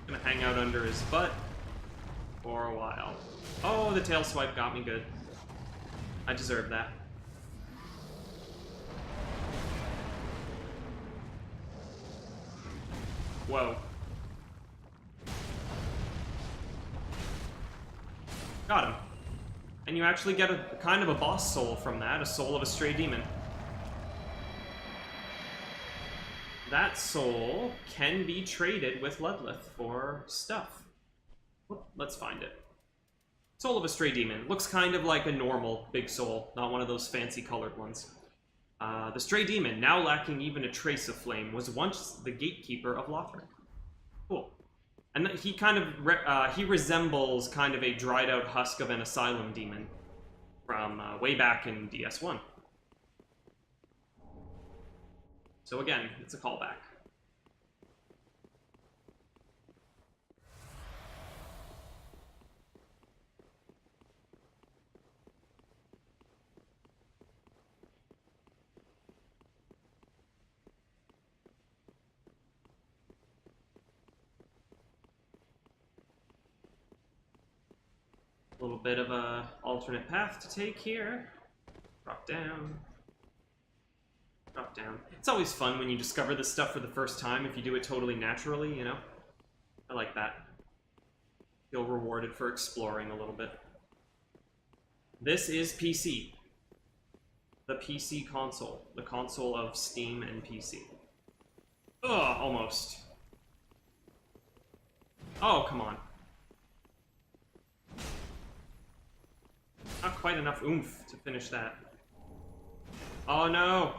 Gonna hang out under his butt for a while. Oh, the tail swipe got me good. I deserve that. Whoa. Got him. And you actually get a kind of a boss soul from that, a soul of a stray demon. That soul can be traded with Ludleth for stuff. Whoop, let's find it. Soul of a stray demon. Looks kind of like a normal big soul, not one of those fancy colored ones. The stray demon, now lacking even a trace of flame, was once the gatekeeper of Lothric. Cool. And he kind of he resembles kind of a dried out husk of an asylum demon from way back in DS1. So again, it's a callback. A little bit of a alternate path to take here. Drop down. Drop down. It's always fun when you discover this stuff for the first time if you do it totally naturally, you know? I like that. Feel rewarded for exploring a little bit. This is PC. The PC console. The console of Steam and PC. Ugh, almost. Oh, come on. Not quite enough oomph to finish that. Oh no!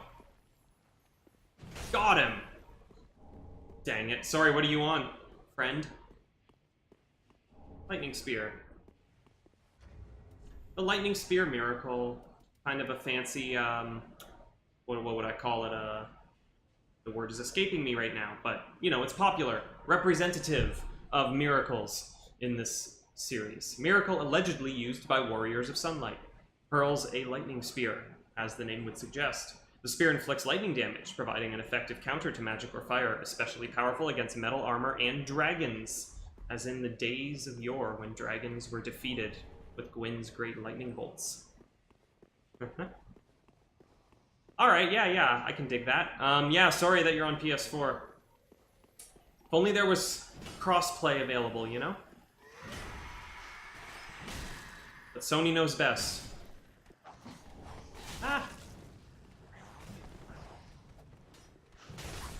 Got him! Dang it. Sorry, what are you on, friend? Lightning Spear. The Lightning Spear Miracle. Kind of a fancy, what would I call it? The word is escaping me right now, but, you know, it's popular. Representative of miracles in this series. Miracle allegedly used by warriors of sunlight. Hurls a lightning spear, as the name would suggest. The spear inflicts lightning damage, providing an effective counter to magic or fire, especially powerful against metal armor and dragons, as in the days of yore when dragons were defeated with Gwyn's great lightning bolts. Alright, yeah, I can dig that. Yeah, sorry that you're on PS4. If only there was cross-play available, you know? But Sony knows best. Ah!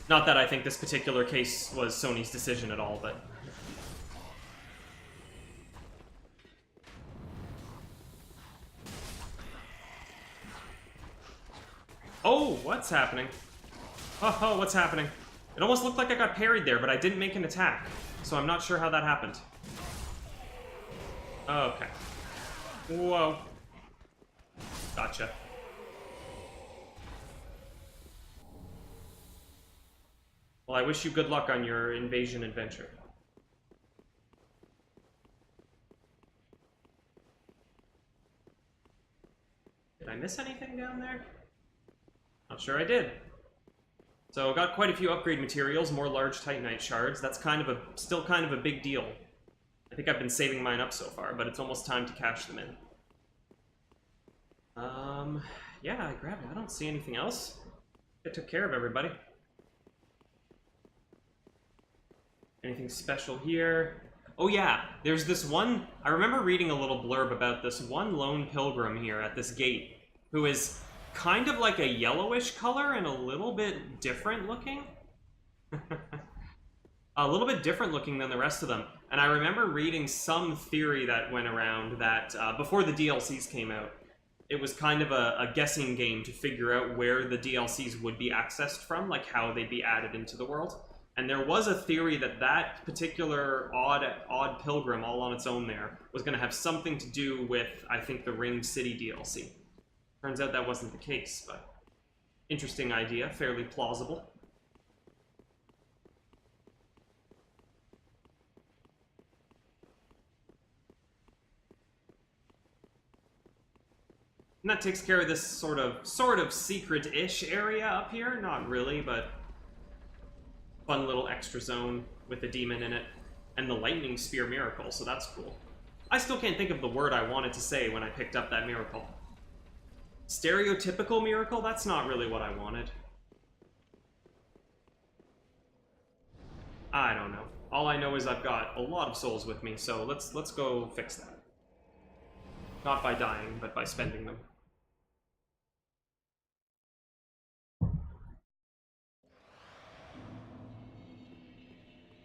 Not that I think this particular case was Sony's decision at all, but... Oh, what's happening? Oh, what's happening? It almost looked like I got parried there, but I didn't make an attack. So I'm not sure how that happened. Okay. Whoa. Gotcha. Well, I wish you good luck on your invasion adventure. Did I miss anything down there? Not sure I did. So got quite a few upgrade materials, more large Titanite shards. That's still kind of a big deal. I think I've been saving mine up so far, but it's almost time to cash them in. Yeah, I grabbed it. I don't see anything else. I took care of everybody. Anything special here? Oh yeah, there's this one... I remember reading a little blurb about this one lone pilgrim here at this gate, who is kind of like a yellowish color and a little bit different looking. A little bit different looking than the rest of them. And I remember reading some theory that went around that before the DLCs came out, it was kind of a guessing game to figure out where the DLCs would be accessed from, like how they'd be added into the world. And there was a theory that that particular odd pilgrim all on its own there was going to have something to do with, I think, the Ring City DLC. Turns out that wasn't the case, but interesting idea, fairly plausible. And that takes care of this sort of secret-ish area up here. Not really, but fun little extra zone with a demon in it. And the Lightning Spear Miracle, so that's cool. I still can't think of the word I wanted to say when I picked up that miracle. Stereotypical miracle? That's not really what I wanted. I don't know. All I know is I've got a lot of souls with me, so let's go fix that. Not by dying, but by spending them.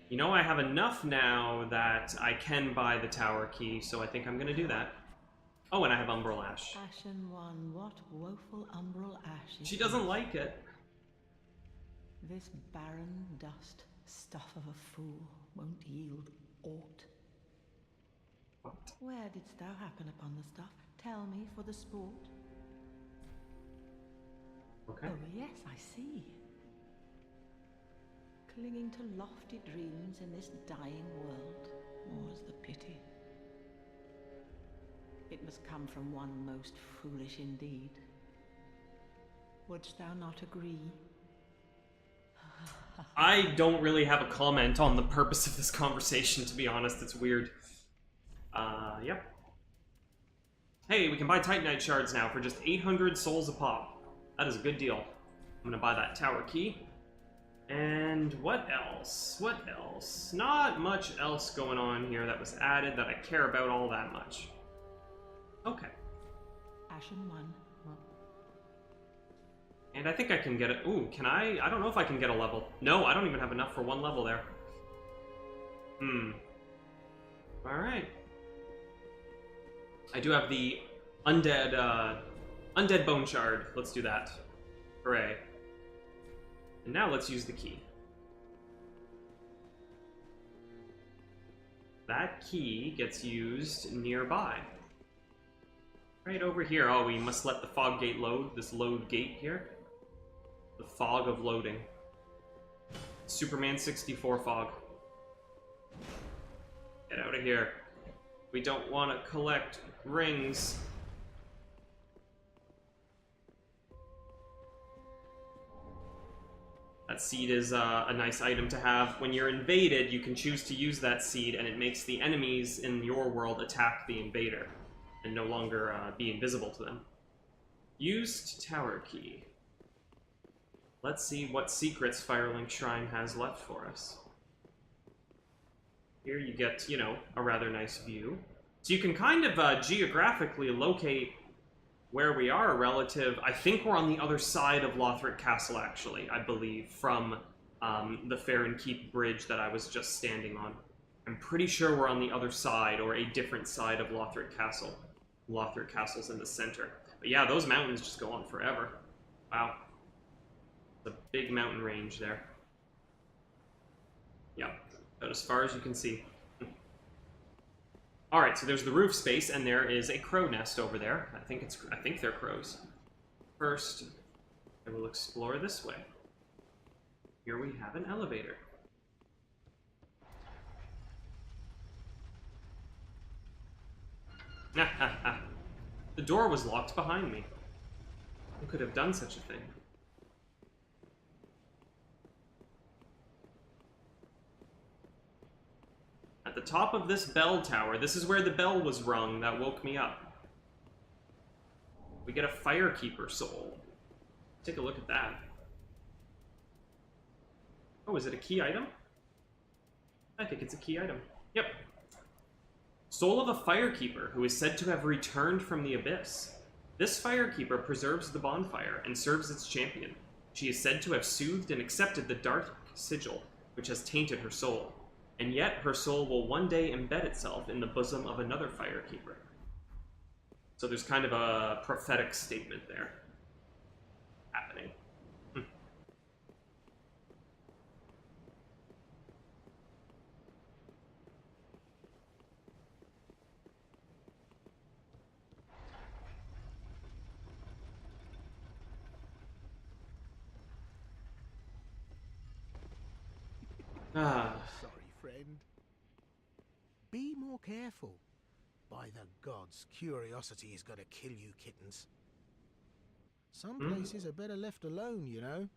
You know, I have enough now that I can buy the tower key, so I think I'm gonna do that. Oh, and I have Umbral Ash. Ashen one, what woeful umbral ash is She doesn't this? like it. This barren dust, stuff of a fool, won't yield aught. What? Where didst thou happen upon the stuff? Tell me for the sport. Okay. Oh yes, I see. Clinging to lofty dreams in this dying world, more's the pity. It must come from one most foolish indeed. Wouldst thou not agree? I don't really have a comment on the purpose of this conversation, to be honest. It's weird. Yep. Hey, we can buy Titanite shards now for just 800 souls a pop. That is a good deal. I'm gonna buy that tower key. And what else? What else? Not much else going on here that was added that I care about all that much. Okay. Ashen one. And I think I can get it. Ooh, can I? I don't know if I can get a level. No, I don't even have enough for one level there. Alright. I do have the undead bone shard. Let's do that. Hooray. And now let's use the key. That key gets used nearby. Right over here. Oh, we must let the fog gate load. This load gate here. The fog of loading. Superman 64 fog. Get out of here. We don't want to collect rings. That seed is a nice item to have. When you're invaded, you can choose to use that seed, and it makes the enemies in your world attack the invader, and no longer be invisible to them. Used tower key. Let's see what secrets Firelink Shrine has left for us. Here you get, you know, a rather nice view. So you can kind of geographically locate where we are relative. I think we're on the other side of Lothric Castle, actually, I believe, from the Farron Keep bridge that I was just standing on. I'm pretty sure we're on the other side, or a different side of Lothric Castle. Lothric Castle's in the center. But yeah, those mountains just go on forever. Wow. The big mountain range there. Yeah, about as far as you can see. Alright, so there's the roof space, and there is a crow nest over there. I think they're crows. First, I will explore this way. Here we have an elevator. The door was locked behind me. Who could have done such a thing? At the top of this bell tower, this is where the bell was rung that woke me up. We get a Firekeeper soul. Take a look at that. Oh, is it a key item? I think it's a key item. Yep. Soul of a Firekeeper, who is said to have returned from the Abyss. This Firekeeper preserves the bonfire and serves its champion. She is said to have soothed and accepted the dark sigil, which has tainted her soul. And yet, her soul will one day embed itself in the bosom of another Firekeeper. So there's kind of a prophetic statement there happening. Sorry, friend. Be more careful. By the gods, curiosity is gonna kill you, kittens. Some places are better left alone, you know.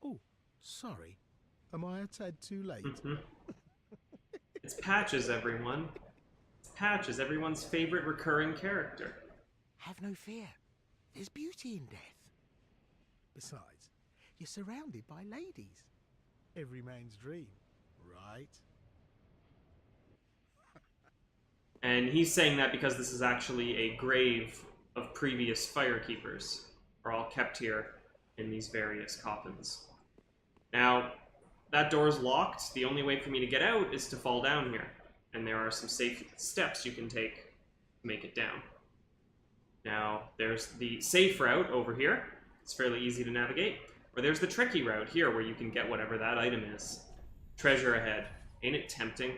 Oh, sorry. Am I a tad too late? It's Patches, everyone. It's Patches, everyone's favorite recurring character. Have no fear. There's beauty in death. Besides, you're surrounded by ladies. Every man's dream, right? And he's saying that because this is actually a grave of previous firekeepers, are all kept here in these various coffins. Now, that door's locked. The only way for me to get out is to fall down here. And there are some safe steps you can take to make it down. Now, there's the safe route over here. It's fairly easy to navigate. Or there's the tricky route here where you can get whatever that item is. Treasure ahead. Ain't it tempting?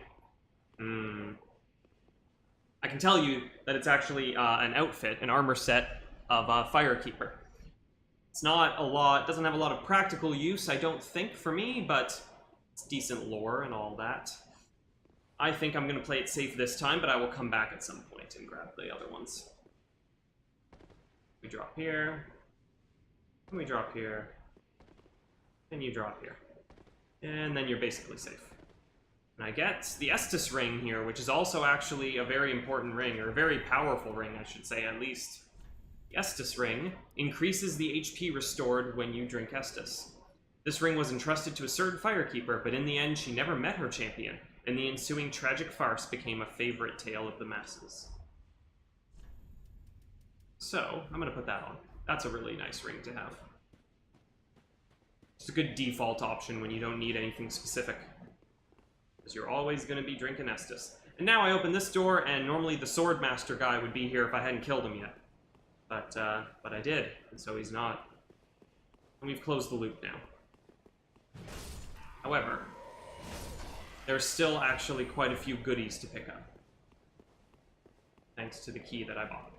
I can tell you that it's actually an outfit, an armor set of a Firekeeper. It's not a lot, doesn't have a lot of practical use, I don't think, for me, but it's decent lore and all that. I think I'm going to play it safe this time, but I will come back at some point and grab the other ones. We drop here. And we drop here. And you drop here. And then you're basically safe. And I get the Estus ring here, which is also actually a very important ring, or a very powerful ring, I should say, at least. The Estus ring increases the HP restored when you drink Estus. This ring was entrusted to a certain Firekeeper, but in the end she never met her champion, and the ensuing tragic farce became a favorite tale of the masses. So, I'm going to put that on. That's a really nice ring to have. It's a good default option when you don't need anything specific, because you're always going to be drinking Estus. And now I open this door, and normally the Swordmaster guy would be here if I hadn't killed him yet. But I did, and so he's not. And we've closed the loop now. However, there's still actually quite a few goodies to pick up, thanks to the key that I bought.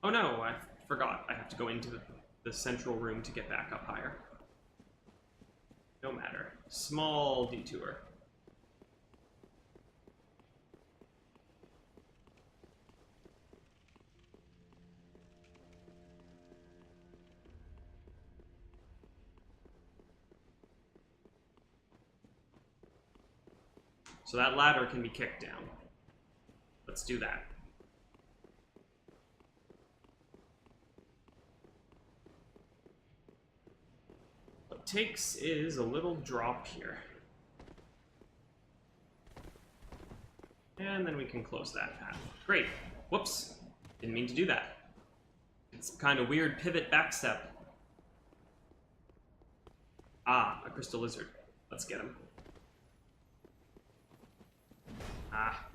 Oh no, I forgot. I have to go into the central room to get back up higher. No matter. Small detour. So that ladder can be kicked down. Let's do that. What it takes is a little drop here. And then we can close that path. Great. Whoops. Didn't mean to do that. It's kind of weird pivot backstep. Ah, a crystal lizard. Let's get him. Ah.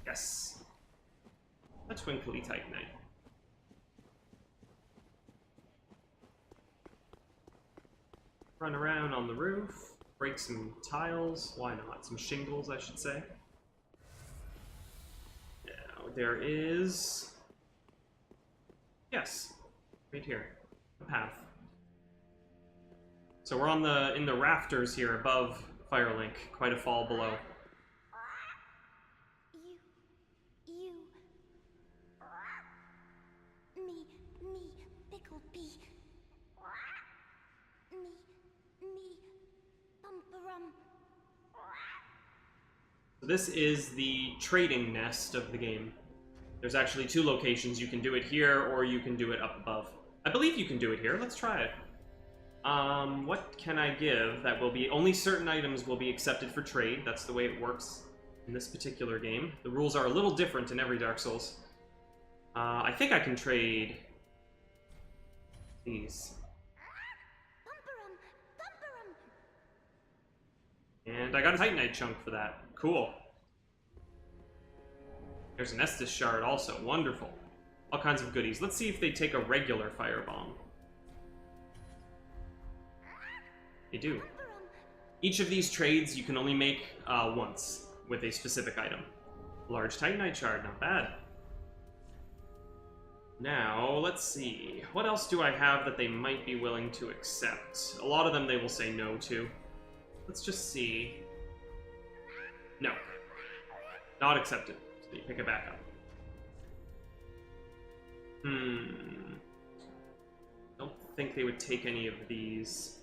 Yes. A twinkly Titanite. Run around on the roof. Break some tiles. Why not? Some shingles, I should say. Now, there is... Yes. Right here. A path. So we're on in the rafters here above Firelink, quite a fall below. Me, pickled pea. Me, bumperum. So this is the trading nest of the game. There's actually two locations. You can do it here, or you can do it up above. I believe you can do it here. Let's try it. What can I give that will be... Only certain items will be accepted for trade. That's the way it works in this particular game. The rules are a little different in every Dark Souls. I think I can trade these. And I got a Titanite chunk for that. Cool. There's an Estus shard also. Wonderful. All kinds of goodies. Let's see if they take a regular firebomb. They do. Each of these trades you can only make once with a specific item. Large Titanite shard, not bad. Now, let's see. What else do I have that they might be willing to accept? A lot of them they will say no to. Let's just see. No. Not accepted. So you pick it back up. Don't think they would take any of these.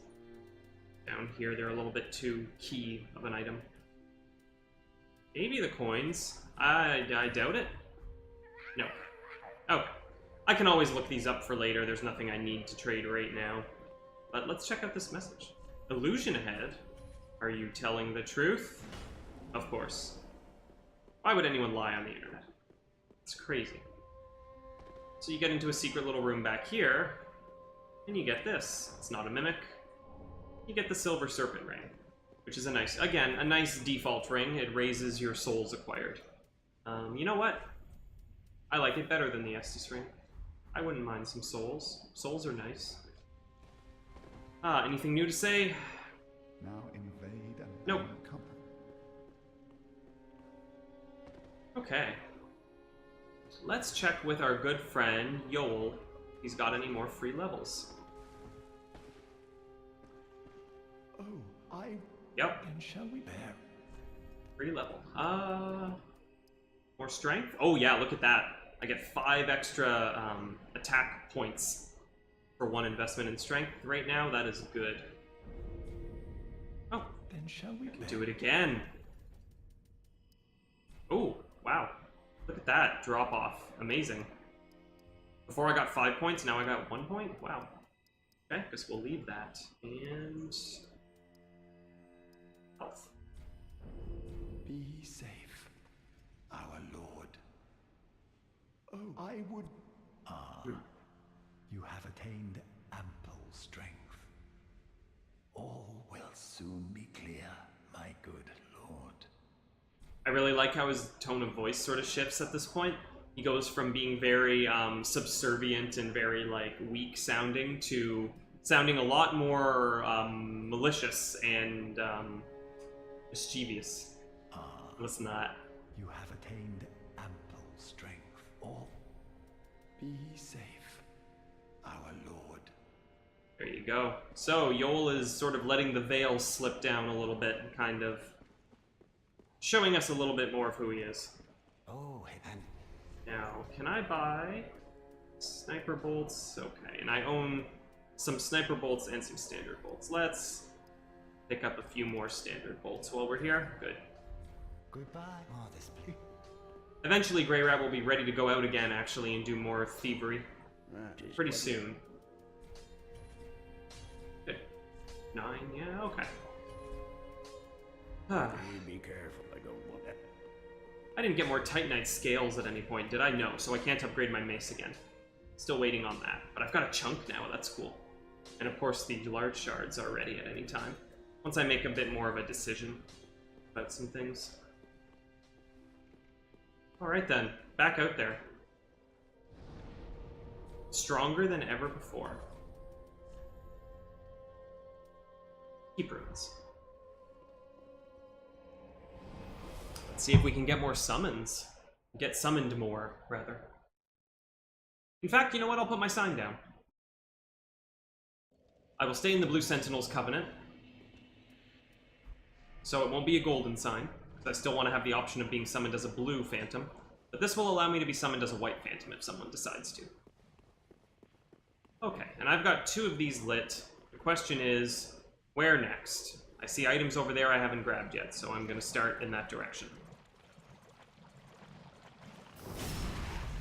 Down here, they're a little bit too key of an item. Maybe the coins. I doubt it. No. Okay. I can always look these up for later. There's nothing I need to trade right now. But let's check out this message. Illusion ahead. Are you telling the truth? Of course. Why would anyone lie on the internet? It's crazy. So you get into a secret little room back here, and you get this. It's not a mimic. You get the Silver Serpent Ring, which is a nice, again, a nice default ring. It raises your souls acquired. You know what? I like it better than the Estus ring. I wouldn't mind some souls. Souls are nice. Anything new to say? Now invade and Nope. conquer. Okay. Let's check with our good friend, Yoel, if he's got any more free levels. Oh, I... Yep, Then shall we bear? free level. More strength? Oh yeah, look at that. I get 5 extra attack points for 1 investment in strength right now. That is good. Oh, Then shall we bear? do it again. Oh, wow. Look at that drop off. Amazing. Before I got 5 points, now I got 1 point? Wow. Okay, guess we'll leave that. And... health. Be safe, our Lord. Oh, I would... Ah, you have attained ample strength. All will soon be clear, my good Lord. I really like how his tone of voice sort of shifts at this point. He goes from being very subservient and very like weak sounding to sounding a lot more malicious and mischievous. Listen to that. You have attained ample strength. All be safe, our Lord. There you go. So Yoel is sort of letting the veil slip down a little bit, and kind of showing us a little bit more of who he is. Oh, and Now, can I buy sniper bolts? Okay, and I own some sniper bolts and some standard bolts. Let's pick up a few more standard bolts while we're here. Good. goodbye. Oh, this place. Eventually, Grey Rat will be ready to go out again, actually, and do more thievery. Just Pretty what- soon. Good. 9, yeah, okay. Ah, Be careful, I don't want that. I didn't get more Titanite scales at any point, did I? No, so I can't upgrade my mace again. Still waiting on that. But I've got a chunk now, that's cool. And of course, the large shards are ready at any time. Once I make a bit more of a decision about some things. Alright then, back out there. Stronger than ever before. Keep runes. Let's see if we can get more summons. Get summoned more, rather. In fact, you know what? I'll put my sign down. I will stay in the Blue Sentinel's Covenant. So it won't be a golden sign, because I still want to have the option of being summoned as a blue phantom. But this will allow me to be summoned as a white phantom if someone decides to. Okay, and I've got 2 of these lit. The question is, where next? I see items over there I haven't grabbed yet, so I'm going to start in that direction.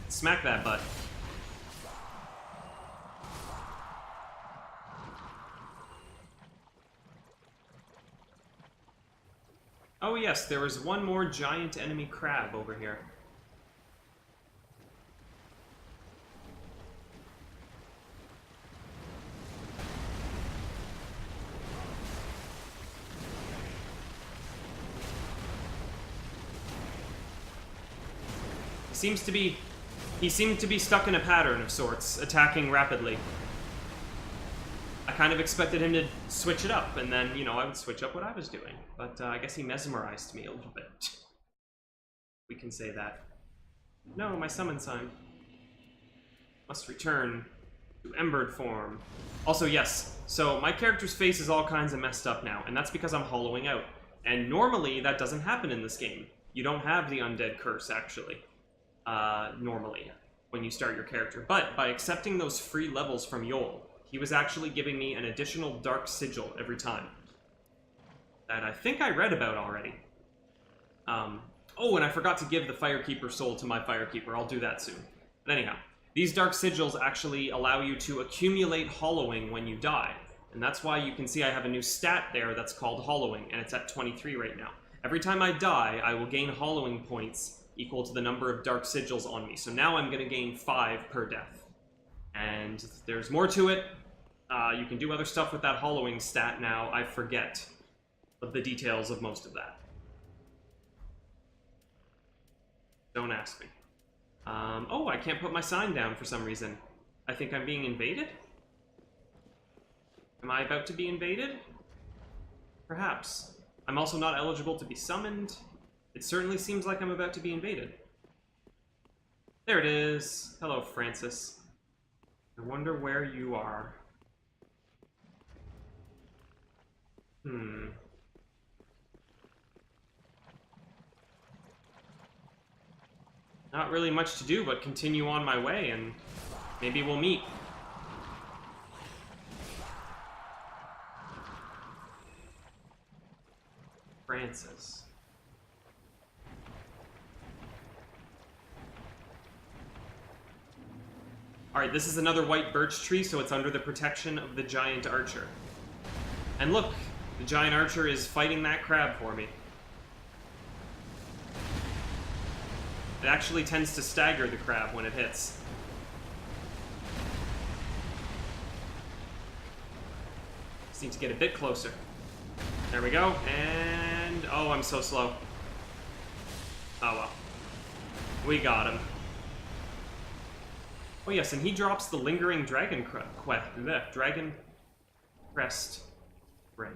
Smack that butt. Oh yes, there was one more giant enemy crab over here. He seemed to be stuck in a pattern of sorts, attacking rapidly. I kind of expected him to switch it up, and then, you know, I would switch up what I was doing. But I guess he mesmerized me a little bit. We can say that. No, my summon sign. Must return to embered form. Also, yes, so my character's face is all kinds of messed up now, and that's because I'm hollowing out. And normally, that doesn't happen in this game. You don't have the undead curse, actually. Normally, when you start your character. But by accepting those free levels from Yoel, he was actually giving me an additional dark sigil every time. That I think I read about already. Oh, and I forgot to give the Firekeeper soul to my Firekeeper. I'll do that soon. But anyhow, these dark sigils actually allow you to accumulate hollowing when you die. And that's why you can see I have a new stat there that's called Hollowing, and it's at 23 right now. Every time I die, I will gain Hollowing points equal to the number of Dark Sigils on me. So now I'm going to gain 5 per death. And there's more to it. You can do other stuff with that Hollowing stat now. I forget the details of most of that. Don't ask me. Oh, I can't put my sign down for some reason. I think I'm being invaded? Am I about to be invaded? Perhaps. I'm also not eligible to be summoned. It certainly seems like I'm about to be invaded. There it is. Hello, Francis. I wonder where you are. Not really much to do but continue on my way, and maybe we'll meet. Francis. Alright, this is another white birch tree, so it's under the protection of the giant archer. And look, the giant archer is fighting that crab for me. It actually tends to stagger the crab when it hits. Just need to get a bit closer. There we go, and... oh, I'm so slow. Oh well. We got him. Oh yes, and he drops the Lingering Dragon Dragon Crest Ring.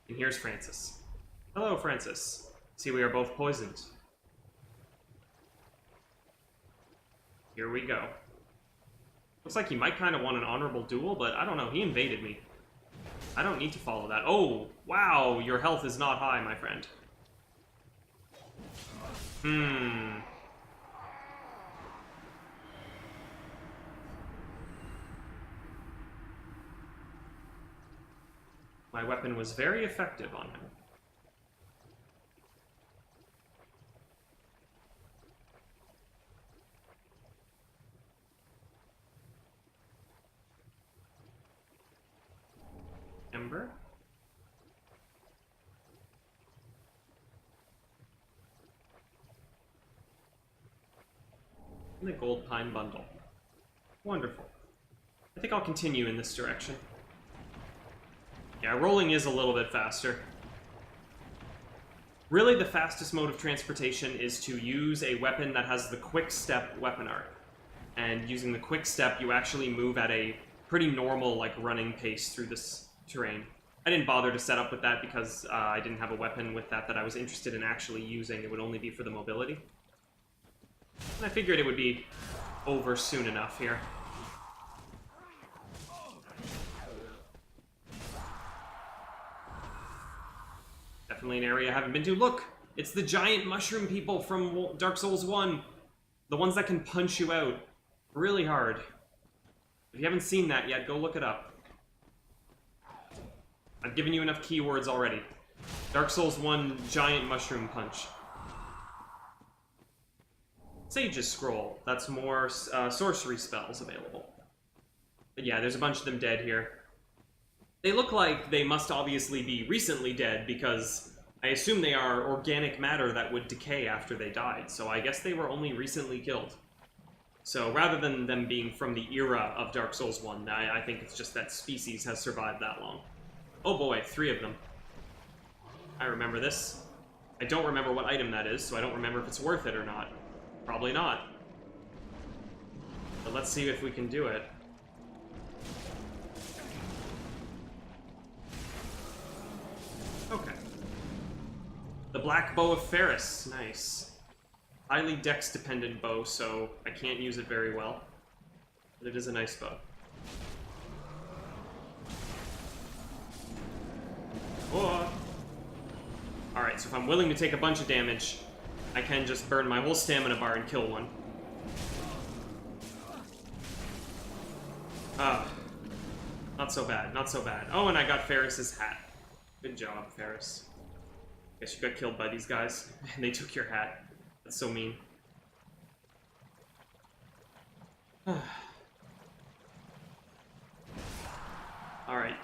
And here's Francis. Hello, Francis. See, we are both poisoned. Here we go. Looks like he might kind of want an honorable duel, but I don't know. He invaded me. I don't need to follow that. Oh, wow. Your health is not high, my friend. My weapon was very effective on him. Ember. And the gold pine bundle. Wonderful. I think I'll continue in this direction. Yeah, rolling is a little bit faster. Really, the fastest mode of transportation is to use a weapon that has the quick step weapon arc. And using the quick step, you actually move at a pretty normal, like, running pace through this terrain. I didn't bother to set up with that because I didn't have a weapon with that I was interested in actually using. It would only be for the mobility. And I figured it would be over soon enough here. Definitely an area I haven't been to. Look! It's the giant mushroom people from Dark Souls 1. The ones that can punch you out really hard. If you haven't seen that yet, go look it up. I've given you enough keywords already. Dark Souls 1 giant mushroom punch. Sage's Scroll. That's more sorcery spells available. But yeah, there's a bunch of them dead here. They look like they must obviously be recently dead because I assume they are organic matter that would decay after they died, so I guess they were only recently killed. So rather than them being from the era of Dark Souls 1, I think it's just that species has survived that long. Oh boy, 3 of them. I remember this. I don't remember what item that is, so I don't remember if it's worth it or not. Probably not. But let's see if we can do it. Okay. The Black Bow of Ferris. Nice. Highly dex-dependent bow, so I can't use it very well. But it is a nice bow. Oh. Alright, so if I'm willing to take a bunch of damage, I can just burn my whole stamina bar and kill one. Not so bad, not so bad. Oh, and I got Ferris's hat. Good job, Ferris. Guess you got killed by these guys, and they took your hat. That's so mean. Alright.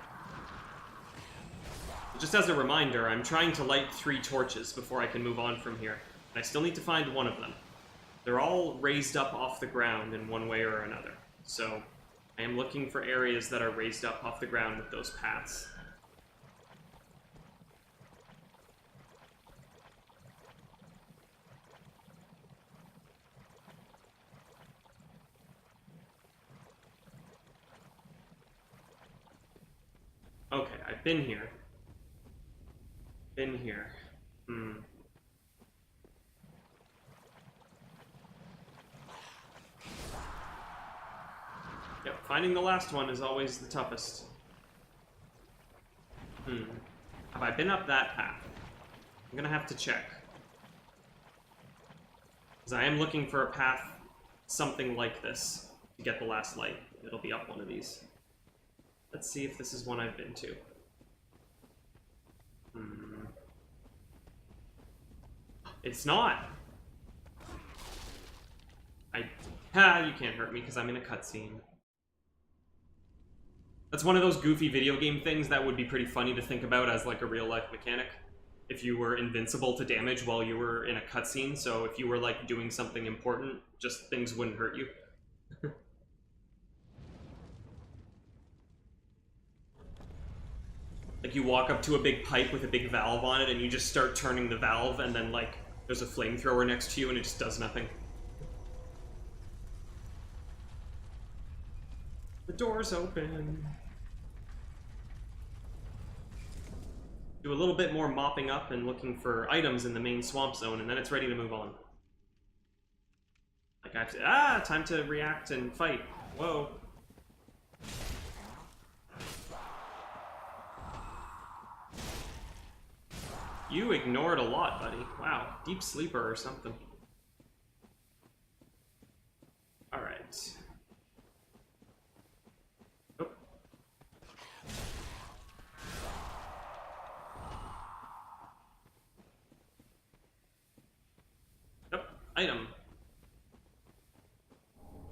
Just as a reminder, I'm trying to light 3 torches before I can move on from here. And I still need to find one of them. They're all raised up off the ground in one way or another. So I am looking for areas that are raised up off the ground with those paths. Okay, I've been here. Been here. Yep, finding the last one is always the toughest. Have I been up that path? I'm gonna have to check. Because I am looking for a path something like this to get the last light. It'll be up one of these. Let's see if this is one I've been to. It's not! You can't hurt me because I'm in a cutscene. That's one of those goofy video game things that would be pretty funny to think about as like a real life mechanic. If you were invincible to damage while you were in a cutscene, so if you were like doing something important, just things wouldn't hurt you. Like you walk up to a big pipe with a big valve on it and you just start turning the valve and then like there's a flamethrower next to you and it just does nothing. The door's open. Do a little bit more mopping up and looking for items in the main swamp zone and then it's ready to move on. Like I have to, time to react and fight. Whoa. You ignored a lot, buddy. Wow, deep sleeper or something. Alright. Oh. Yep, item.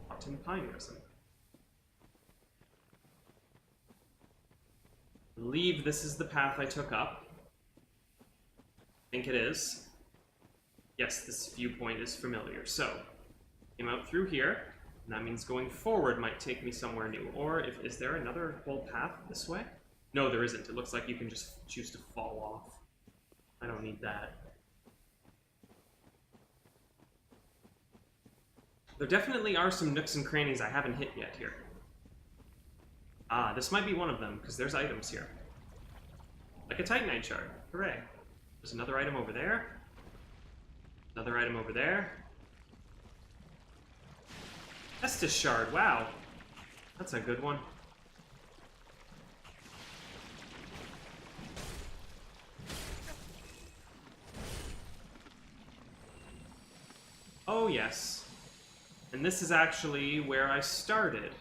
Autumn pine resin. I believe this is the path I took up. I think it is. Yes, this viewpoint is familiar. So, came out through here, and that means going forward might take me somewhere new. Or is there another whole path this way? No, there isn't. It looks like you can just choose to fall off. I don't need that. There definitely are some nooks and crannies I haven't hit yet here. This might be one of them, because there's items here. Like a Titanite shard. Hooray. There's another item over there. Another item over there. Estus shard, wow. That's a good one. Oh yes. And this is actually where I started.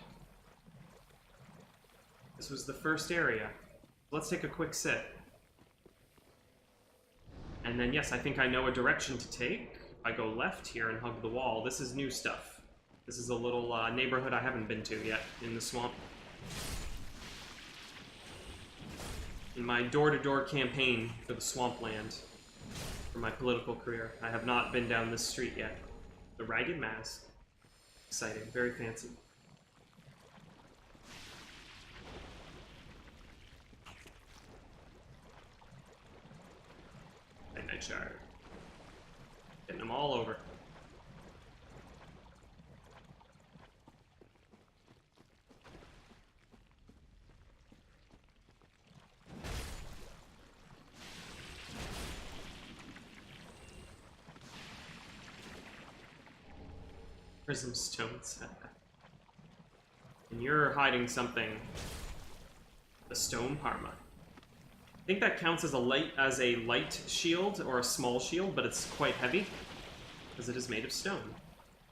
This was the first area. Let's take a quick sit. And then, yes, I think I know a direction to take. I go left here and hug the wall. This is new stuff. This is a little neighborhood I haven't been to yet in the swamp. In my door-to-door campaign for the swampland, for my political career, I have not been down this street yet. The Ragged Mask. Exciting, very fancy. Titanite shard. Getting them all over. Prism stones. And you're hiding something. The stone parma. I think that counts as a light shield or a small shield, but it's quite heavy because it is made of stone.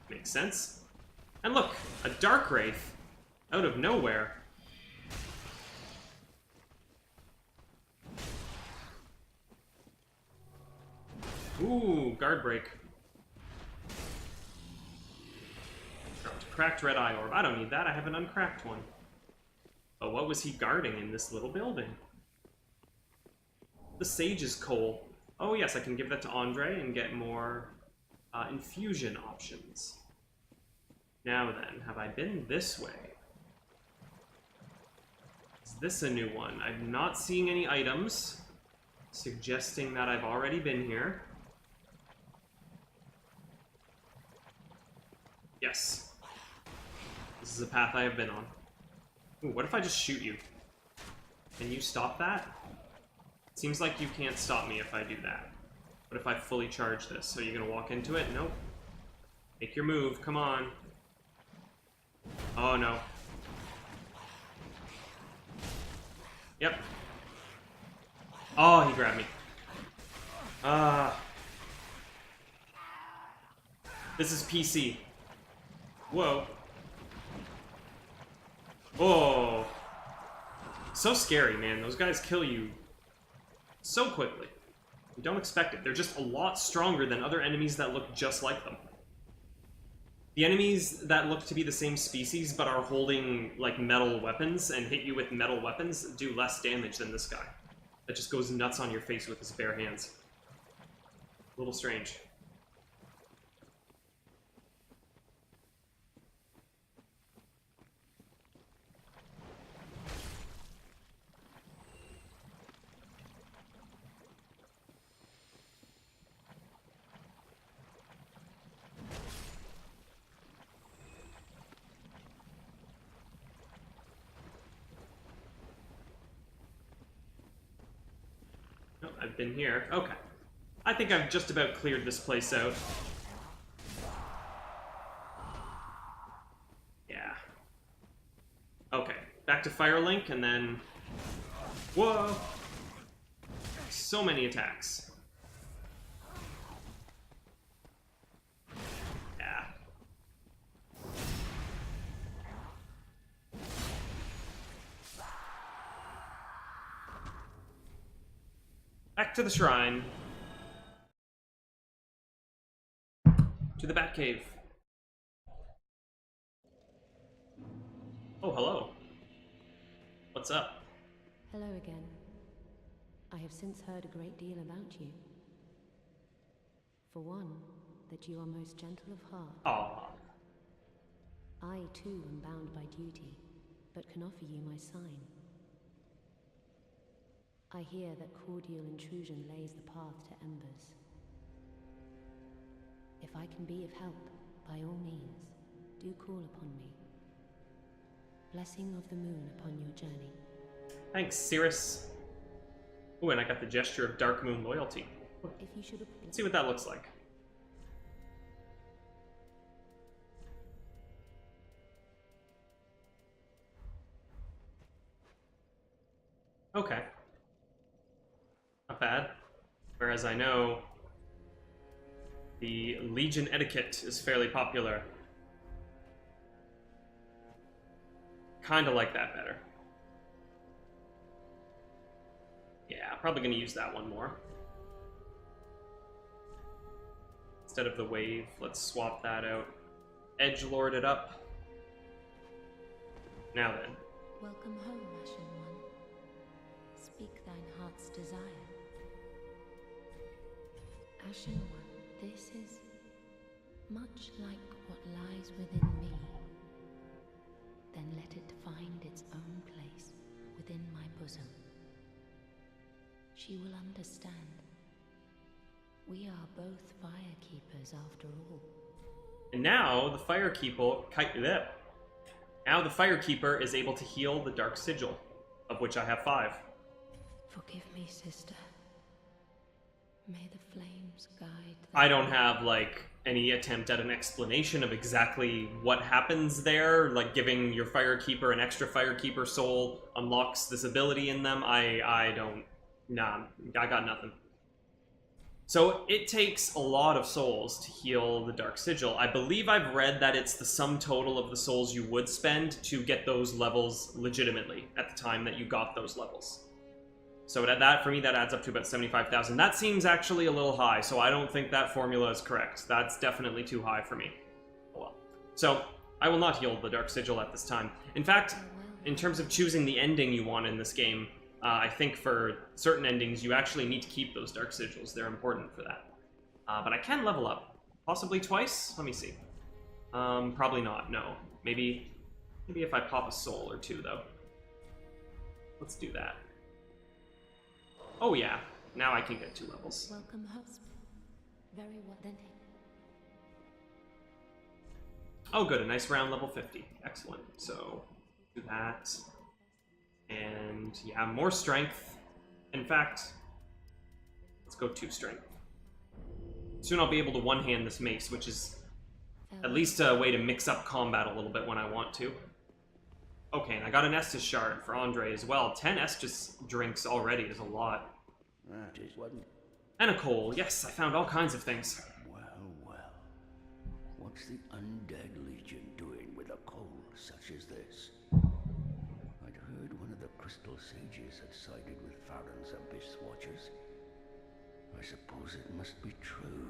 Makes sense. And look, a dark wraith out of nowhere. Ooh, guard break. Cracked red eye orb. I don't need that. I have an uncracked one. But what was he guarding in this little building? The Sage's Coal. Oh yes, I can give that to Andre and get more infusion options. Now then, have I been this way? Is this a new one? I'm not seeing any items suggesting that I've already been here. Yes. This is a path I have been on. Ooh, what if I just shoot you? Can you stop that? It seems like you can't stop me if I do that. What if I fully charge this? So you're gonna walk into it? Nope. Make your move, come on. Oh no. Yep. Oh, he grabbed me. This is PC. Whoa. Oh. So scary, man. Those guys kill you so quickly. You don't expect it. They're just a lot stronger than other enemies that look just like them. The enemies that look to be the same species but are holding, like, metal weapons and hit you with metal weapons do less damage than this guy. That just goes nuts on your face with his bare hands. A little strange. Nope, I've been here. Okay. I think I've just about cleared this place out. Yeah. Okay, back to Firelink, and then... Whoa! So many attacks. Yeah. Back to the shrine. To the Batcave. Oh, hello. What's up? Hello again. I have since heard a great deal about you. For one, that you are most gentle of heart. Aw. I, too, am bound by duty, but can offer you my sign. I hear that cordial intrusion lays the path to embers. If I can be of help, by all means, do call upon me. Blessing of the moon upon your journey. Thanks, Cirrus. Ooh, and I got the gesture of Dark Moon loyalty. If you should Let's see what that looks like. Okay. Not bad. Whereas I know the Legion etiquette is fairly popular. Kinda like that better. Yeah, probably gonna use that one more. Instead of the wave, let's swap that out. Edgelord it up. Now then. welcome home, Ashen One. Speak thine heart's desire. Ashen One, this is much like what lies within me. Then let it find its own place within my bosom. She will understand. We are both firekeepers after all. And now the Firekeeper... Now the Firekeeper is able to heal the Dark Sigil, of which I have 5. Forgive me, sister. May the flames guide... I don't have, like, any attempt at an explanation of exactly what happens there, like giving your Firekeeper an extra Firekeeper soul unlocks this ability in them. I don't... Nah, I got nothing. So it takes a lot of souls to heal the Dark Sigil. I believe I've read that it's the sum total of the souls you would spend to get those levels legitimately at the time that you got those levels. So that for me, that adds up to about 75,000. That seems actually a little high, so I don't think that formula is correct. That's definitely too high for me. Oh well. So I will not heal the Dark Sigil at this time. In fact, in terms of choosing the ending you want in this game, I think for certain endings, you actually need to keep those Dark Sigils. They're important for that. But I can level up. Possibly twice? Let me see. Probably not, no. Maybe if I pop a soul or two, though. Let's do that. Oh yeah, now I can get 2 levels. Welcome, host. Very well then. Oh good, a nice round level 50. Excellent. So, do that. And yeah, more strength. In fact, let's go 2 strength. Soon I'll be able to one-hand this mace, which is at least a way to mix up combat a little bit when I want to. Okay, and I got an Estus shard for Andre as well. 10 Estus drinks already is a lot. Just wasn't. And a coal. Yes, I found all kinds of things. Well, well. What's the Undead Legion doing with a coal such as this? I'd heard one of the Crystal Sages had sided with Farron's Abyss Watchers. I suppose it must be true.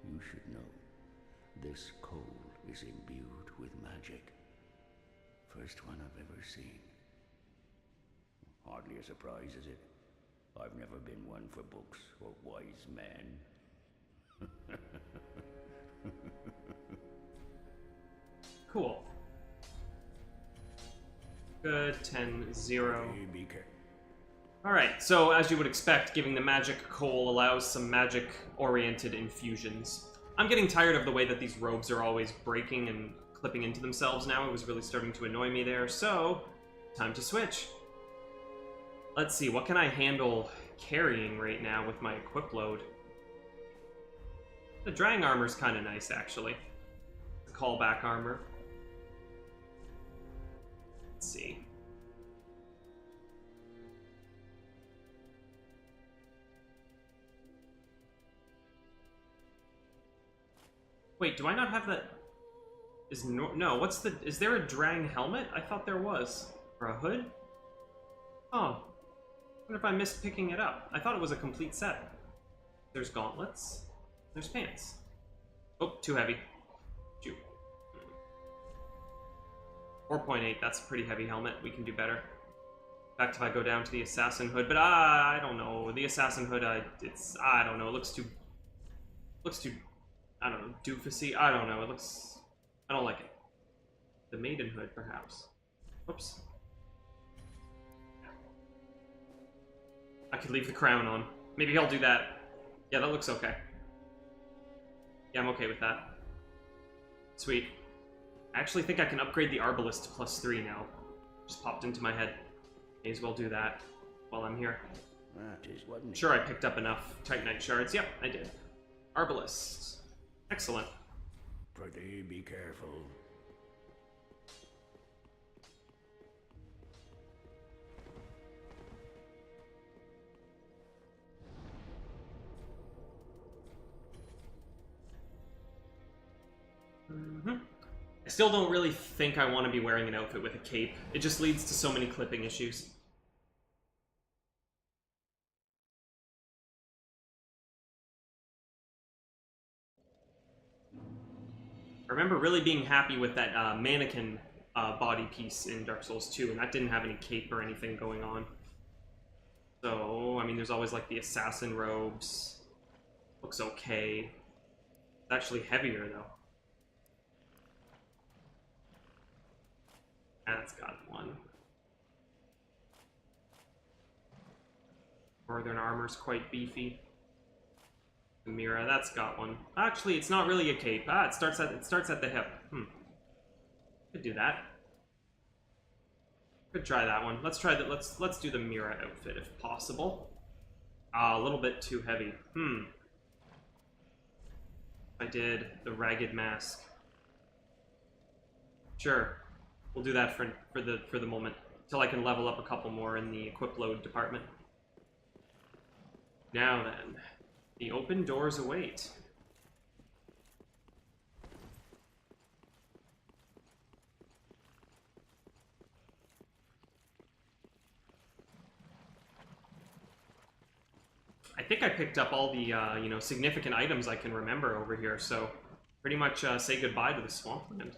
You should know, this coal is imbued with magic. First one I've ever seen. Hardly a surprise, is it? I've never been one for books or wise men. Cool. Good, 10-0. Hey, be careful. Alright, so as you would expect, giving the magic coal allows some magic-oriented infusions. I'm getting tired of the way that these robes are always breaking and clipping into themselves now. It was really starting to annoy me there, so time to switch. Let's see, what can I handle carrying right now with my equip load? The Drang armor's kind of nice, actually. The callback armor. Let's see. Wait, do I not have that? No, what's the... Is there a Drang helmet? I thought there was. Or a hood? Oh. I wonder if I missed picking it up. I thought it was a complete set. There's gauntlets. There's pants. Oh, too heavy. Shoot. 4.8, that's a pretty heavy helmet. We can do better. In fact, if I go down to the assassin hood, but I don't know. The assassin hood, I don't know. It looks too, I don't know, doofusy. I don't know. I don't like it. The maiden hood, perhaps. Whoops. I could leave the crown on. Maybe I'll do that. Yeah, that looks okay. Yeah, I'm okay with that. Sweet. I actually think I can upgrade the Arbalest to +3 now. Just popped into my head. May as well do that while I'm here. Just wasn't. Sure, I picked up enough Titanite shards. Yep, I did. Arbalest. Excellent. Pretty be careful. I still don't really think I want to be wearing an outfit with a cape. It just leads to so many clipping issues. I remember really being happy with that mannequin body piece in Dark Souls 2, and that didn't have any cape or anything going on. So, I mean, there's always like the assassin robes. Looks okay. It's actually heavier though. That's got one. Northern armor's quite beefy. The Mira, that's got one. Actually, it's not really a cape. It starts at the hip. Could do that. Could try that one. Let's try that. Let's do the Mira outfit if possible. A little bit too heavy. I did the ragged mask. Sure. We'll do that for the moment, until I can level up a couple more in the equip load department. Now then, the open doors await. I think I picked up all the significant items I can remember over here, so pretty much say goodbye to the swampland.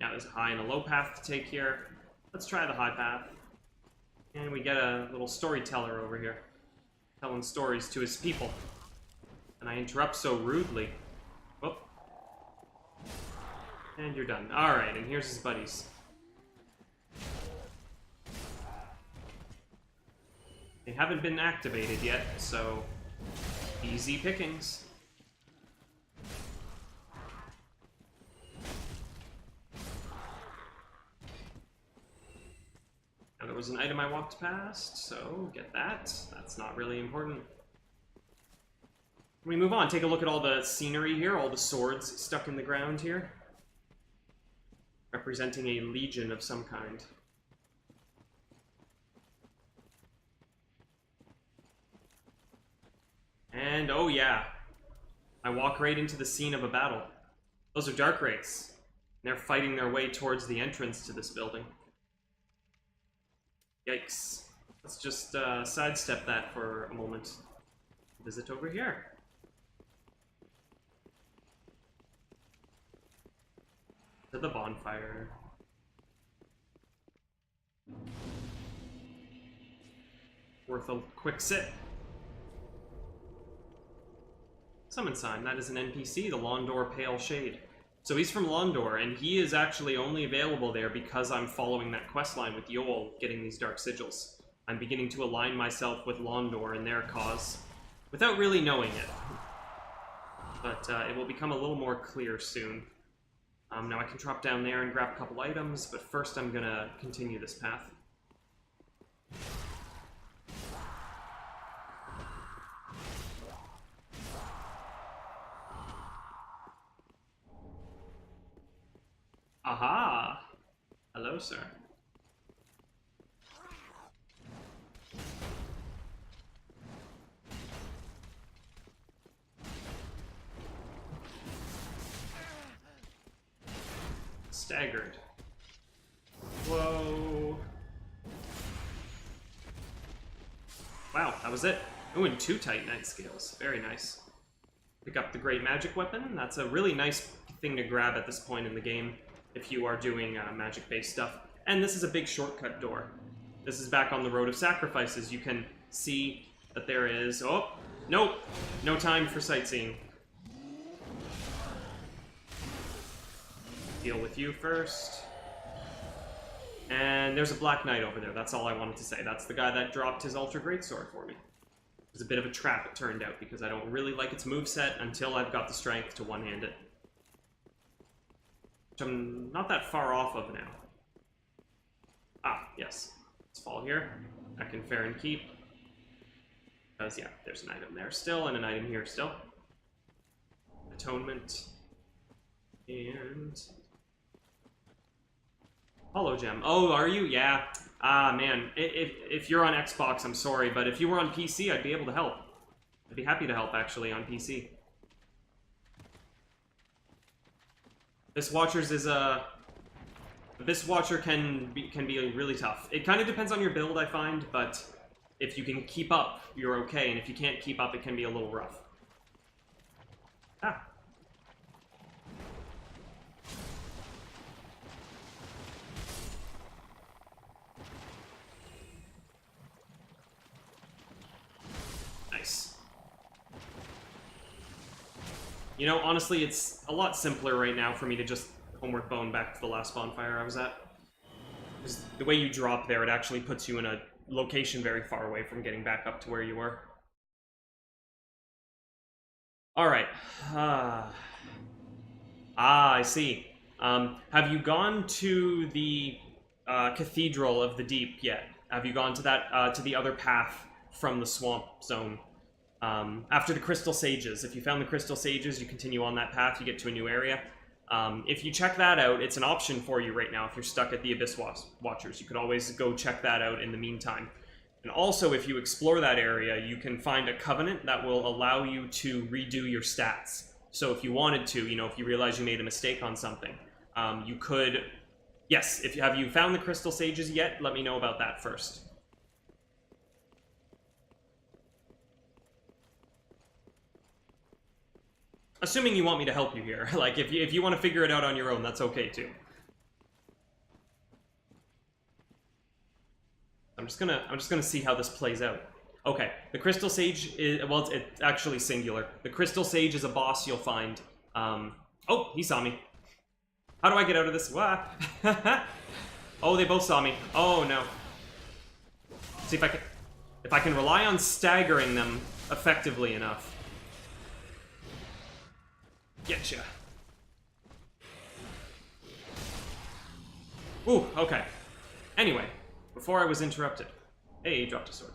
Yeah, there's a high and a low path to take here. Let's try the high path. And we get a little storyteller over here, telling stories to his people. And I interrupt so rudely. Whoop. And you're done. Alright, and here's his buddies. They haven't been activated yet, so easy pickings. Now there was an item I walked past, so get that. That's not really important. We move on, take a look at all the scenery here, all the swords stuck in the ground here. Representing a legion of some kind. And, oh yeah, I walk right into the scene of a battle. Those are Dark Wraiths. They're fighting their way towards the entrance to this building. Yikes. Let's just sidestep that for a moment. Visit over here. To the bonfire. Worth a quick sit. Summon sign, that is an NPC, the Londor Pale Shade. So he's from Londor, and he is actually only available there because I'm following that questline with Yoel, getting these Dark Sigils. I'm beginning to align myself with Londor and their cause, without really knowing it. But it will become a little more clear soon. Now I can drop down there and grab a couple items, but first I'm gonna continue this path. Aha! Hello, sir. Staggered. Whoa. Wow, that was it. Ooh, and 2 Titanite scales. Very nice. Pick up the Great Magic Weapon. That's a really nice thing to grab at this point in the game if you are doing magic-based stuff. And this is a big shortcut door. This is back on the Road of Sacrifices. You can see that there is... Oh, nope. No time for sightseeing. Deal with you first. And there's a Black Knight over there. That's all I wanted to say. That's the guy that dropped his Ultra Greatsword for me. It was a bit of a trap, it turned out, because I don't really like its moveset until I've got the strength to one-hand it. Which I'm not that far off of now. Ah, yes. Let's fall here. Back in Fair and Keep. Because, yeah, there's an item there still, and an item here still. Atonement. And... Hollow Gem. Oh, are you? Yeah. Ah, man. If you're on Xbox, I'm sorry, but if you were on PC, I'd be able to help. I'd be happy to help, actually, on PC. Abyss Watchers is a... Abyss Watcher can be really tough. It kind of depends on your build, I find, but if you can keep up, you're okay, and if you can't keep up, it can be a little rough. Ah. Nice. You know, honestly, it's a lot simpler right now for me to just Homeward Bone back to the last bonfire I was at. Because the way you drop there, it actually puts you in a location very far away from getting back up to where you were. Alright. I see. Have you gone to the Cathedral of the Deep yet? Have you gone to that, to the other path from the Swamp Zone? After the Crystal Sages. If you found the Crystal Sages, you continue on that path, you get to a new area. If you check that out, it's an option for you right now if you're stuck at the Abyss Watchers. You could always go check that out in the meantime. And also, if you explore that area, you can find a covenant that will allow you to redo your stats. So if you wanted to, you know, if you realize you made a mistake on something, you could... Yes, have you found the Crystal Sages yet? Let me know about that first. Assuming you want me to help you here. Like, if you want to figure it out on your own, that's okay too. I'm just gonna see how this plays out. Okay, the Crystal Sage is, well, it's actually singular. The Crystal Sage is a boss you'll find. Oh, he saw me. How do I get out of this? Wah. Oh, they both saw me. Oh no. See if I can rely on staggering them effectively enough. Getcha. Ooh, okay. Anyway, before I was interrupted. Hey, he dropped a sword.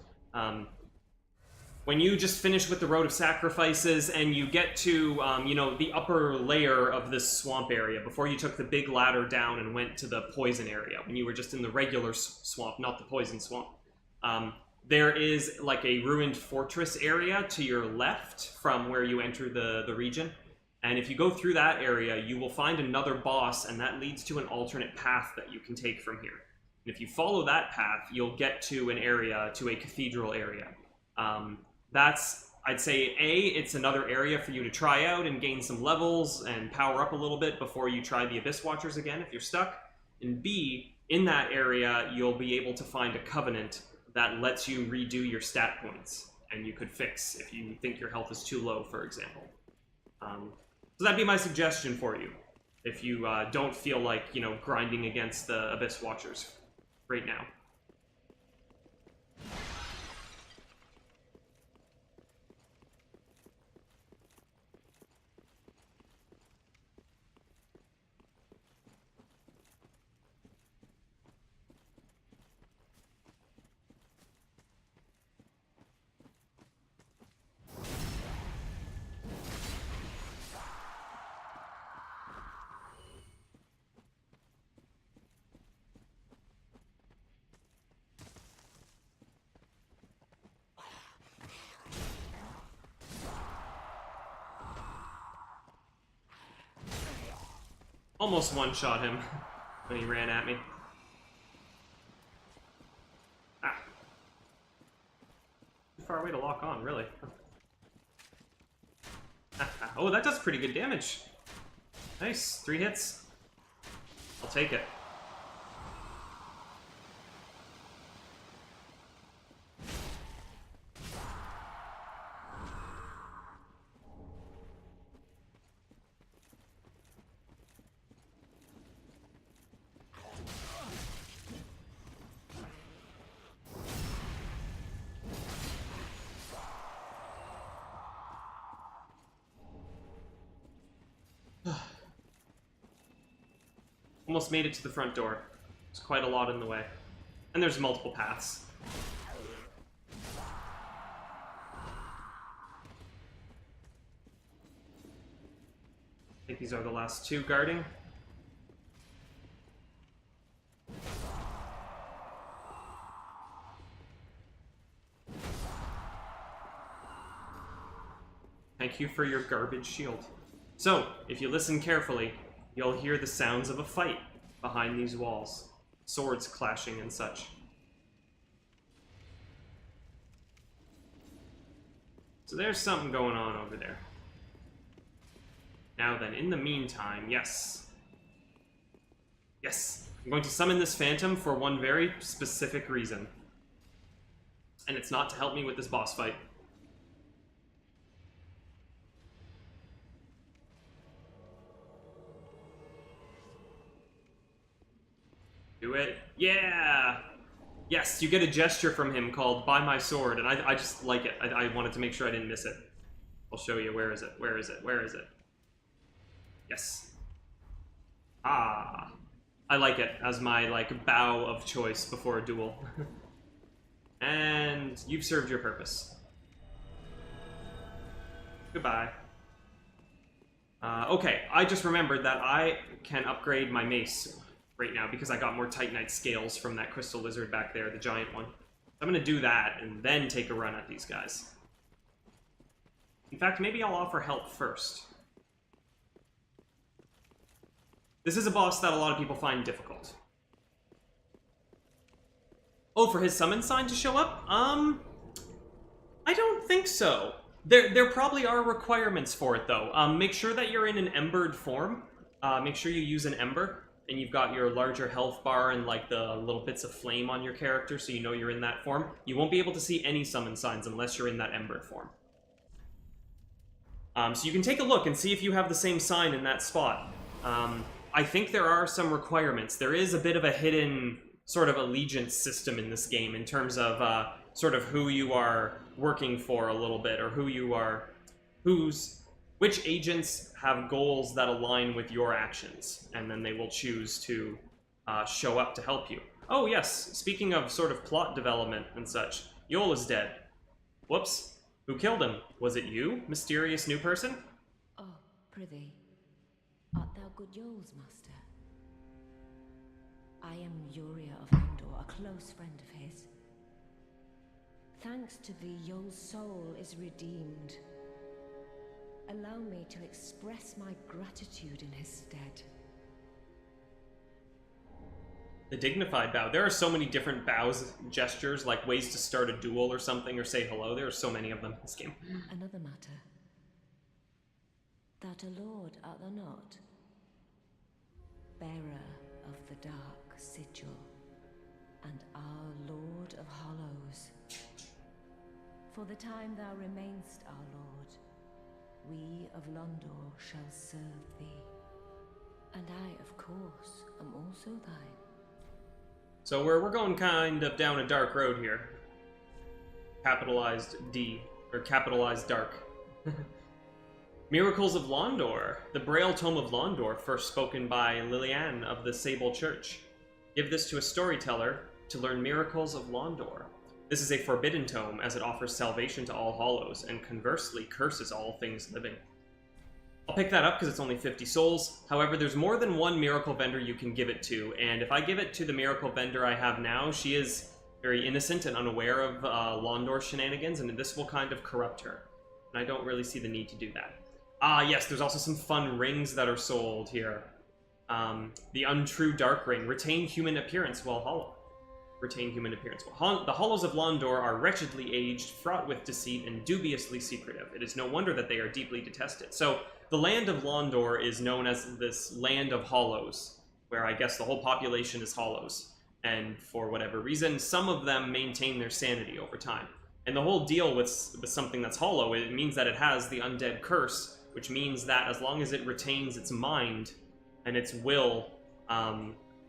When you just finish with the Road of Sacrifices and you get to, you know, the upper layer of this swamp area, before you took the big ladder down and went to the poison area, when you were just in the regular swamp, not the poison swamp, there is like a ruined fortress area to your left from where you enter the region. And if you go through that area, you will find another boss, and that leads to an alternate path that you can take from here. And if you follow that path, you'll get to an area, to a cathedral area. That's, I'd say, A, it's another area for you to try out and gain some levels and power up a little bit before you try the Abyss Watchers again if you're stuck. And B, in that area, you'll be able to find a covenant that lets you redo your stat points. And you could fix if you think your health is too low, for example. So that'd be my suggestion for you, if you don't feel like, you know, grinding against the Abyss Watchers right now. Almost one-shot him when he ran at me. Ah. Too far away to lock on, really. Oh, that does pretty good damage. Nice. 3 hits. I'll take it. Almost made it to the front door. There's quite a lot in the way. And there's multiple paths. I think these are the last 2 guarding. Thank you for your garbage shield. So, if you listen carefully, you'll hear the sounds of a fight behind these walls. Swords clashing and such. So there's something going on over there. Now then, in the meantime, yes. Yes, I'm going to summon this phantom for one very specific reason. And it's not to help me with this boss fight. Do it. Yeah! Yes, you get a gesture from him called "Buy my sword," and I just like it. I wanted to make sure I didn't miss it. I'll show you. Where is it? Where is it? Where is it? Yes. Ah. I like it as my, like, bow of choice before a duel. And you've served your purpose. Goodbye. Okay, I just remembered that I can upgrade my mace right now because I got more Titanite scales from that crystal lizard back there, the giant one. I'm gonna do that and then take a run at these guys. In fact, maybe I'll offer help first. This is a boss that a lot of people find difficult. Oh, for his summon sign to show up? I don't think so. There probably are requirements for it, though. Make sure that you're in an embered form. Make sure you use an ember. and you've got your larger health bar and like the little bits of flame on your character, so you know you're in that form, you won't be able to see any summon signs unless you're in that Ember form. So you can take a look and see if you have the same sign in that spot. I think there are some requirements. There is a bit of a hidden sort of allegiance system in this game in terms of sort of who you are working for a little bit, or who you are, which agents have goals that align with your actions, and then they will choose to show up to help you. Oh yes, speaking of sort of plot development and such, Yol is dead. Whoops. Who killed him? Was it you, mysterious new person? Oh, prithee, art thou good Yol's master? I am Yuria of Andor, a close friend of his. Thanks to thee, Yol's soul is redeemed. Allow me to express my gratitude in his stead. The dignified bow. There are so many different bows, gestures, like ways to start a duel or something, or say hello. There are so many of them in this game. Another matter. That a lord art thou not? Bearer of the dark sigil, and our Lord of Hollows. For the time thou remainst our Lord, we of Londor shall serve thee. And I, of course, am also thine. So we're going kind of down a dark road here. Capitalized D, or capitalized dark. Miracles of Londor. The Braille Tome of Londor, first spoken by Liliane of the Sable Church. Give this to a storyteller to learn miracles of Londor. This is a forbidden tome, as it offers salvation to all hollows, and conversely curses all things living. I'll pick that up because it's only 50 souls. However, there's more than one miracle vendor you can give it to, and if I give it to the miracle vendor I have now, she is very innocent and unaware of Londor shenanigans, and this will kind of corrupt her. And I don't really see the need to do that. Ah, yes, there's also some fun rings that are sold here. The Untrue Dark Ring. Retain human appearance while hollow. Retain human appearance. The Hollows of Londor are wretchedly aged, fraught with deceit, and dubiously secretive. It is no wonder that they are deeply detested. So, the land of Londor is known as this land of hollows, where I guess the whole population is hollows. And for whatever reason, some of them maintain their sanity over time. And the whole deal with something that's hollow, it means that it has the undead curse, which means that as long as it retains its mind and its will,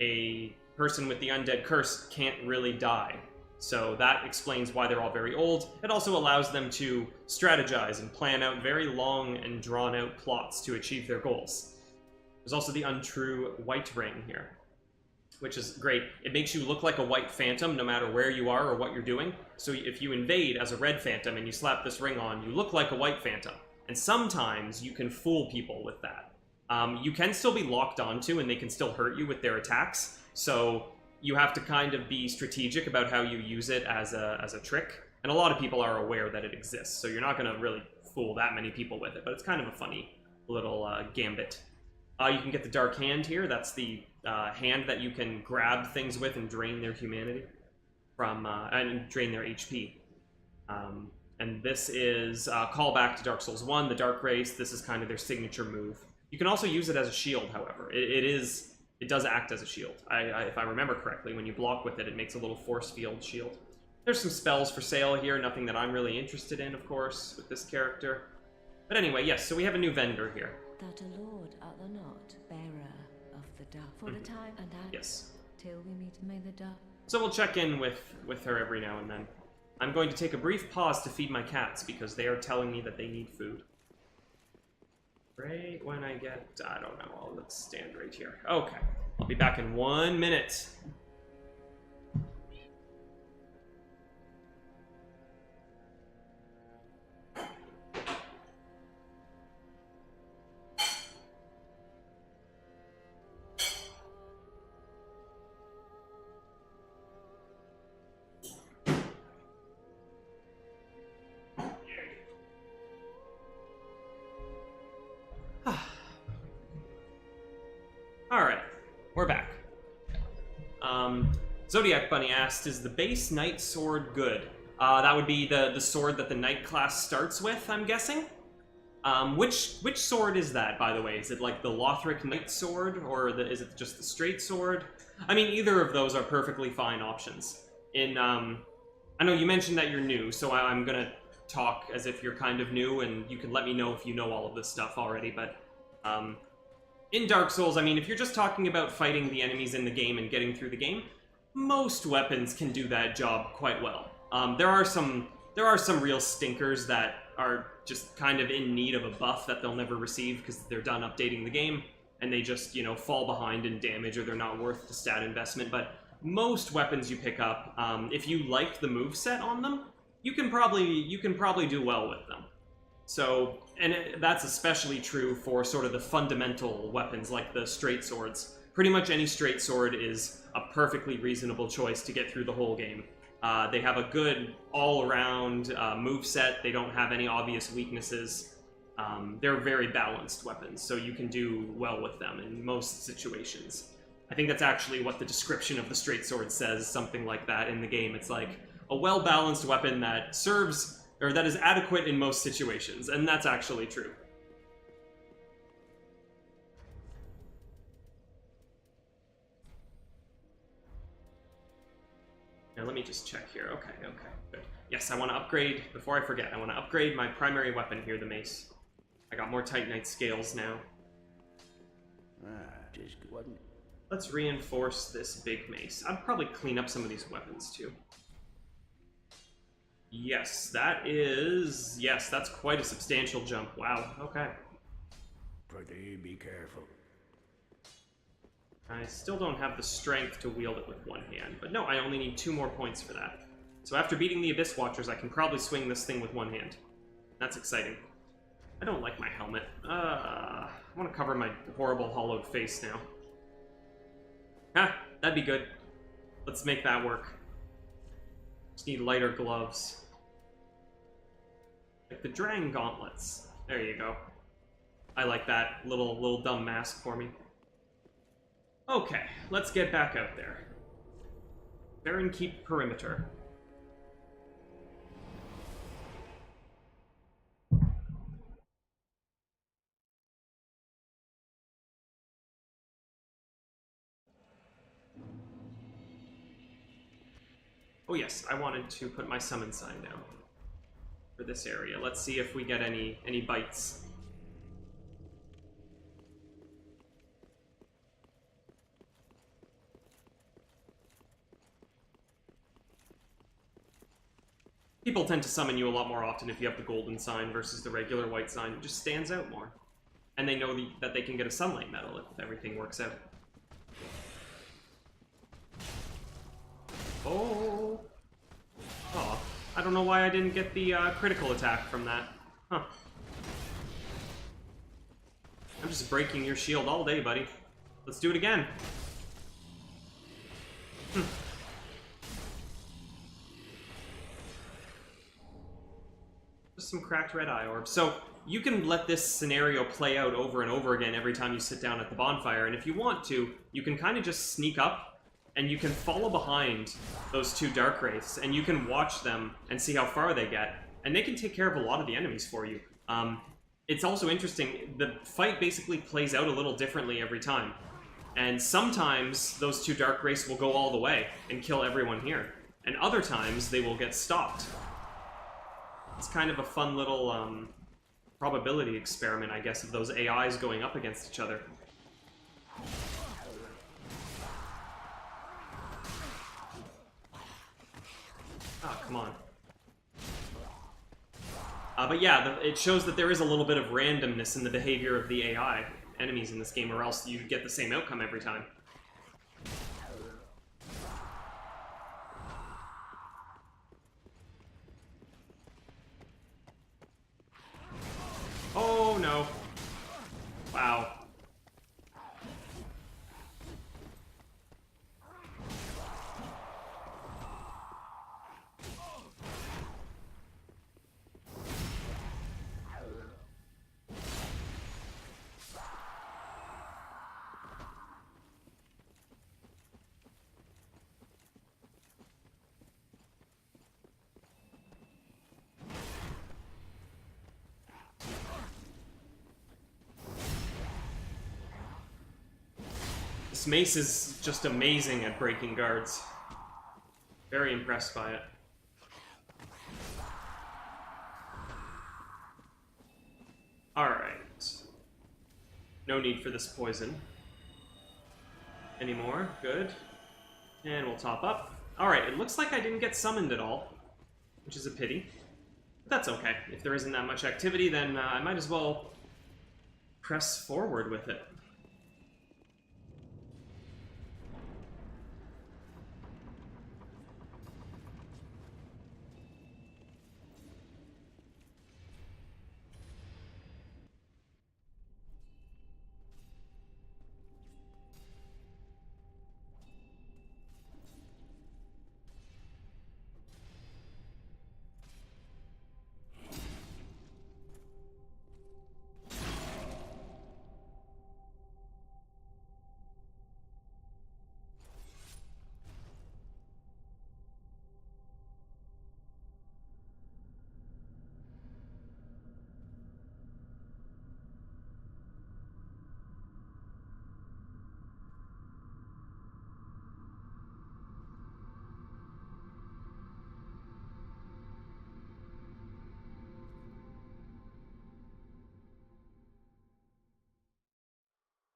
a person with the undead curse can't really die. So that explains why they're all very old. It also allows them to strategize and plan out very long and drawn-out plots to achieve their goals. There's also the Untrue White Ring here, which is great. It makes you look like a white phantom no matter where you are or what you're doing. So if you invade as a red phantom and you slap this ring on, you look like a white phantom. And sometimes you can fool people with that. You can still be locked onto and they can still hurt you with their attacks. So you have to kind of be strategic about how you use it as a trick. And a lot of people are aware that it exists, so you're not going to really fool that many people with it, but it's kind of a funny little gambit. You can get the Dark Hand here. That's the hand that you can grab things with and drain their humanity from, and drain their HP. And this is a callback to Dark Souls 1, the Dark Race. This is kind of their signature move. You can also use it as a shield, however. It does act as a shield. If I remember correctly, when you block with it, it makes a little force field shield. There's some spells for sale here, nothing that I'm really interested in, of course, with this character. But anyway, yes, so we have a new vendor here. That a lord art thou not, bearer of the dark. For the time and I, yes, till we meet may the dark. So we'll check in with her every now and then. I'm going to take a brief pause to feed my cats, because they are telling me that they need food. Right when I get... I don't know. Let's stand right here. Okay. I'll be back in 1 minute. Alright, we're back. Zodiac Bunny asked, is the base Knight Sword good? That would be the sword that the Knight class starts with, I'm guessing. Which sword is that, by the way? Is it like the Lothric Knight sword, or is it just the straight sword? I mean, either of those are perfectly fine options. I know you mentioned that you're new, so I'm gonna talk as if you're kind of new, and you can let me know if you know all of this stuff already, but, in Dark Souls, I mean, if you're just talking about fighting the enemies in the game and getting through the game, most weapons can do that job quite well. There are some real stinkers that are just kind of in need of a buff that they'll never receive because they're done updating the game, and they just, you know, fall behind in damage or they're not worth the stat investment, but most weapons you pick up, if you like the moveset on them, you can probably do well with them. So, and that's especially true for sort of the fundamental weapons like the straight swords. Pretty much any straight sword is a perfectly reasonable choice to get through the whole game. They have a good all-around moveset. They don't have any obvious weaknesses. They're very balanced weapons, so you can do well with them in most situations. I think that's actually what the description of the straight sword says, something like that in the game. It's like a well-balanced weapon that serves, or that is adequate in most situations, and that's actually true. Now let me just check here. Okay, good. Yes, I want to upgrade, before I forget, I want to upgrade my primary weapon here, the mace. I got more Titanite scales now. That is good, wasn't it? Let's reinforce this big mace. I'd probably clean up some of these weapons too. Yes, that's quite a substantial jump. Wow, okay. Prithee, be careful. I still don't have the strength to wield it with one hand, but no, I only need 2 more points for that. So after beating the Abyss Watchers, I can probably swing this thing with one hand. That's exciting. I don't like my helmet. I want to cover my horrible hollowed face now. That'd be good. Let's make that work. Just need lighter gloves. Like the Drang gauntlets. There you go. I like that little dumb mask for me. Okay, let's get back out there. Baron Keep perimeter. Oh yes, I wanted to put my summon sign down for this area. Let's see if we get any bites. People tend to summon you a lot more often if you have the golden sign versus the regular white sign. It just stands out more. And they know that they can get a sunlight medal if everything works out. Oh! Aw. I don't know why I didn't get the critical attack from that. Huh. I'm just breaking your shield all day, buddy. Let's do it again. Just some cracked red eye orbs. So you can let this scenario play out over and over again every time you sit down at the bonfire, and if you want to, you can kind of just sneak up and you can follow behind those 2 Dark Wraiths, and you can watch them and see how far they get, and they can take care of a lot of the enemies for you. It's also interesting, the fight basically plays out a little differently every time, and sometimes those 2 Dark Wraiths will go all the way and kill everyone here, and other times they will get stopped. It's kind of a fun little probability experiment, I guess, of those AIs going up against each other. Oh, come on. But yeah, it shows that there is a little bit of randomness in the behavior of the AI enemies in this game, or else you get the same outcome every time. Oh no. Wow. This mace is just amazing at breaking guards. Very impressed by it. Alright. No need for this poison anymore. Good. And we'll top up. Alright, it looks like I didn't get summoned at all, which is a pity. But that's okay. If there isn't that much activity, then I might as well press forward with it.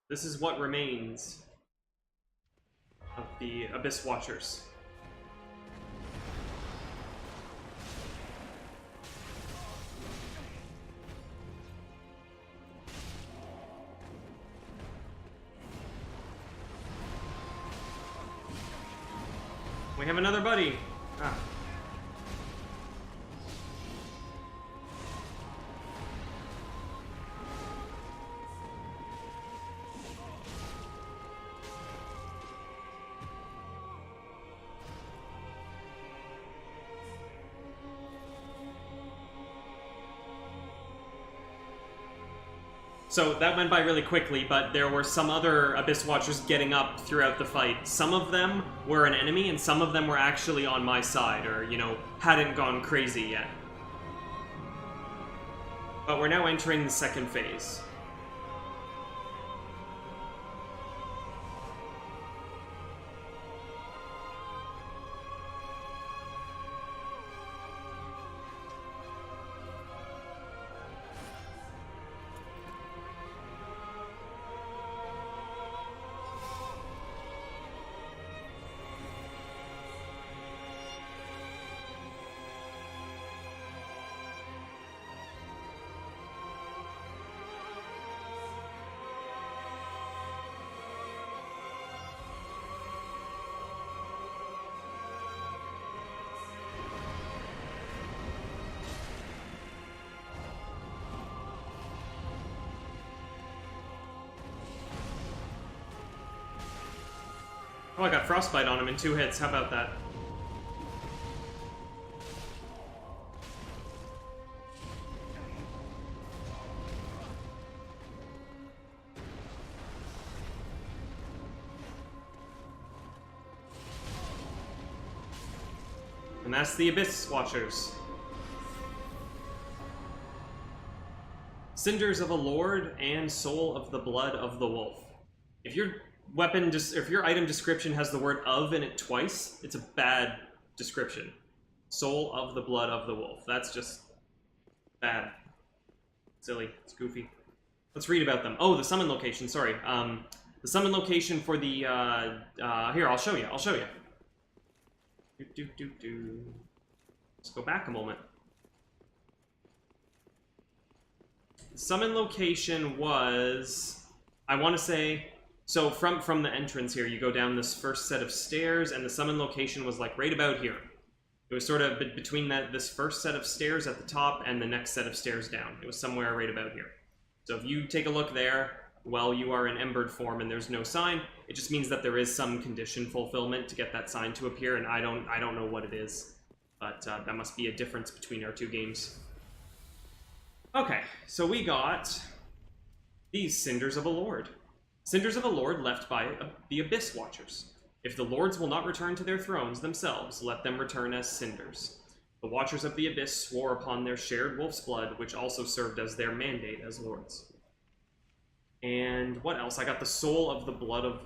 This is what remains of the Abyss Watchers. We have another buddy. Ah. So that went by really quickly, but there were some other Abyss Watchers getting up throughout the fight. Some of them were an enemy, and some of them were actually on my side, or, you know, hadn't gone crazy yet. But we're now entering the second phase. Oh, I got Frostbite on him in 2 hits. How about that? And that's the Abyss Watchers. Cinders of a Lord and Soul of the Blood of the Wolf. If your if your item description has the word "of" in it twice, it's a bad description. Soul of the Blood of the Wolf. That's just bad. Silly. It's goofy. Let's read about them. Oh, the summon location. Sorry. The summon location for the here. I'll show you. Let's go back a moment. The summon location was, I want to say. So from the entrance here, you go down this first set of stairs, and the summon location was like right about here. It was sort of between this first set of stairs at the top and the next set of stairs down. It was somewhere right about here. So if you take a look there, while you are in embered form and there's no sign, it just means that there is some condition fulfillment to get that sign to appear, and I don't know what it is, but that must be a difference between our 2 games. Okay, so we got these Cinders of a Lord. Cinders of a Lord left by the Abyss Watchers. If the Lords will not return to their thrones themselves, let them return as cinders. The Watchers of the Abyss swore upon their shared wolf's blood, which also served as their mandate as Lords. And what else? I got the Soul of the Blood of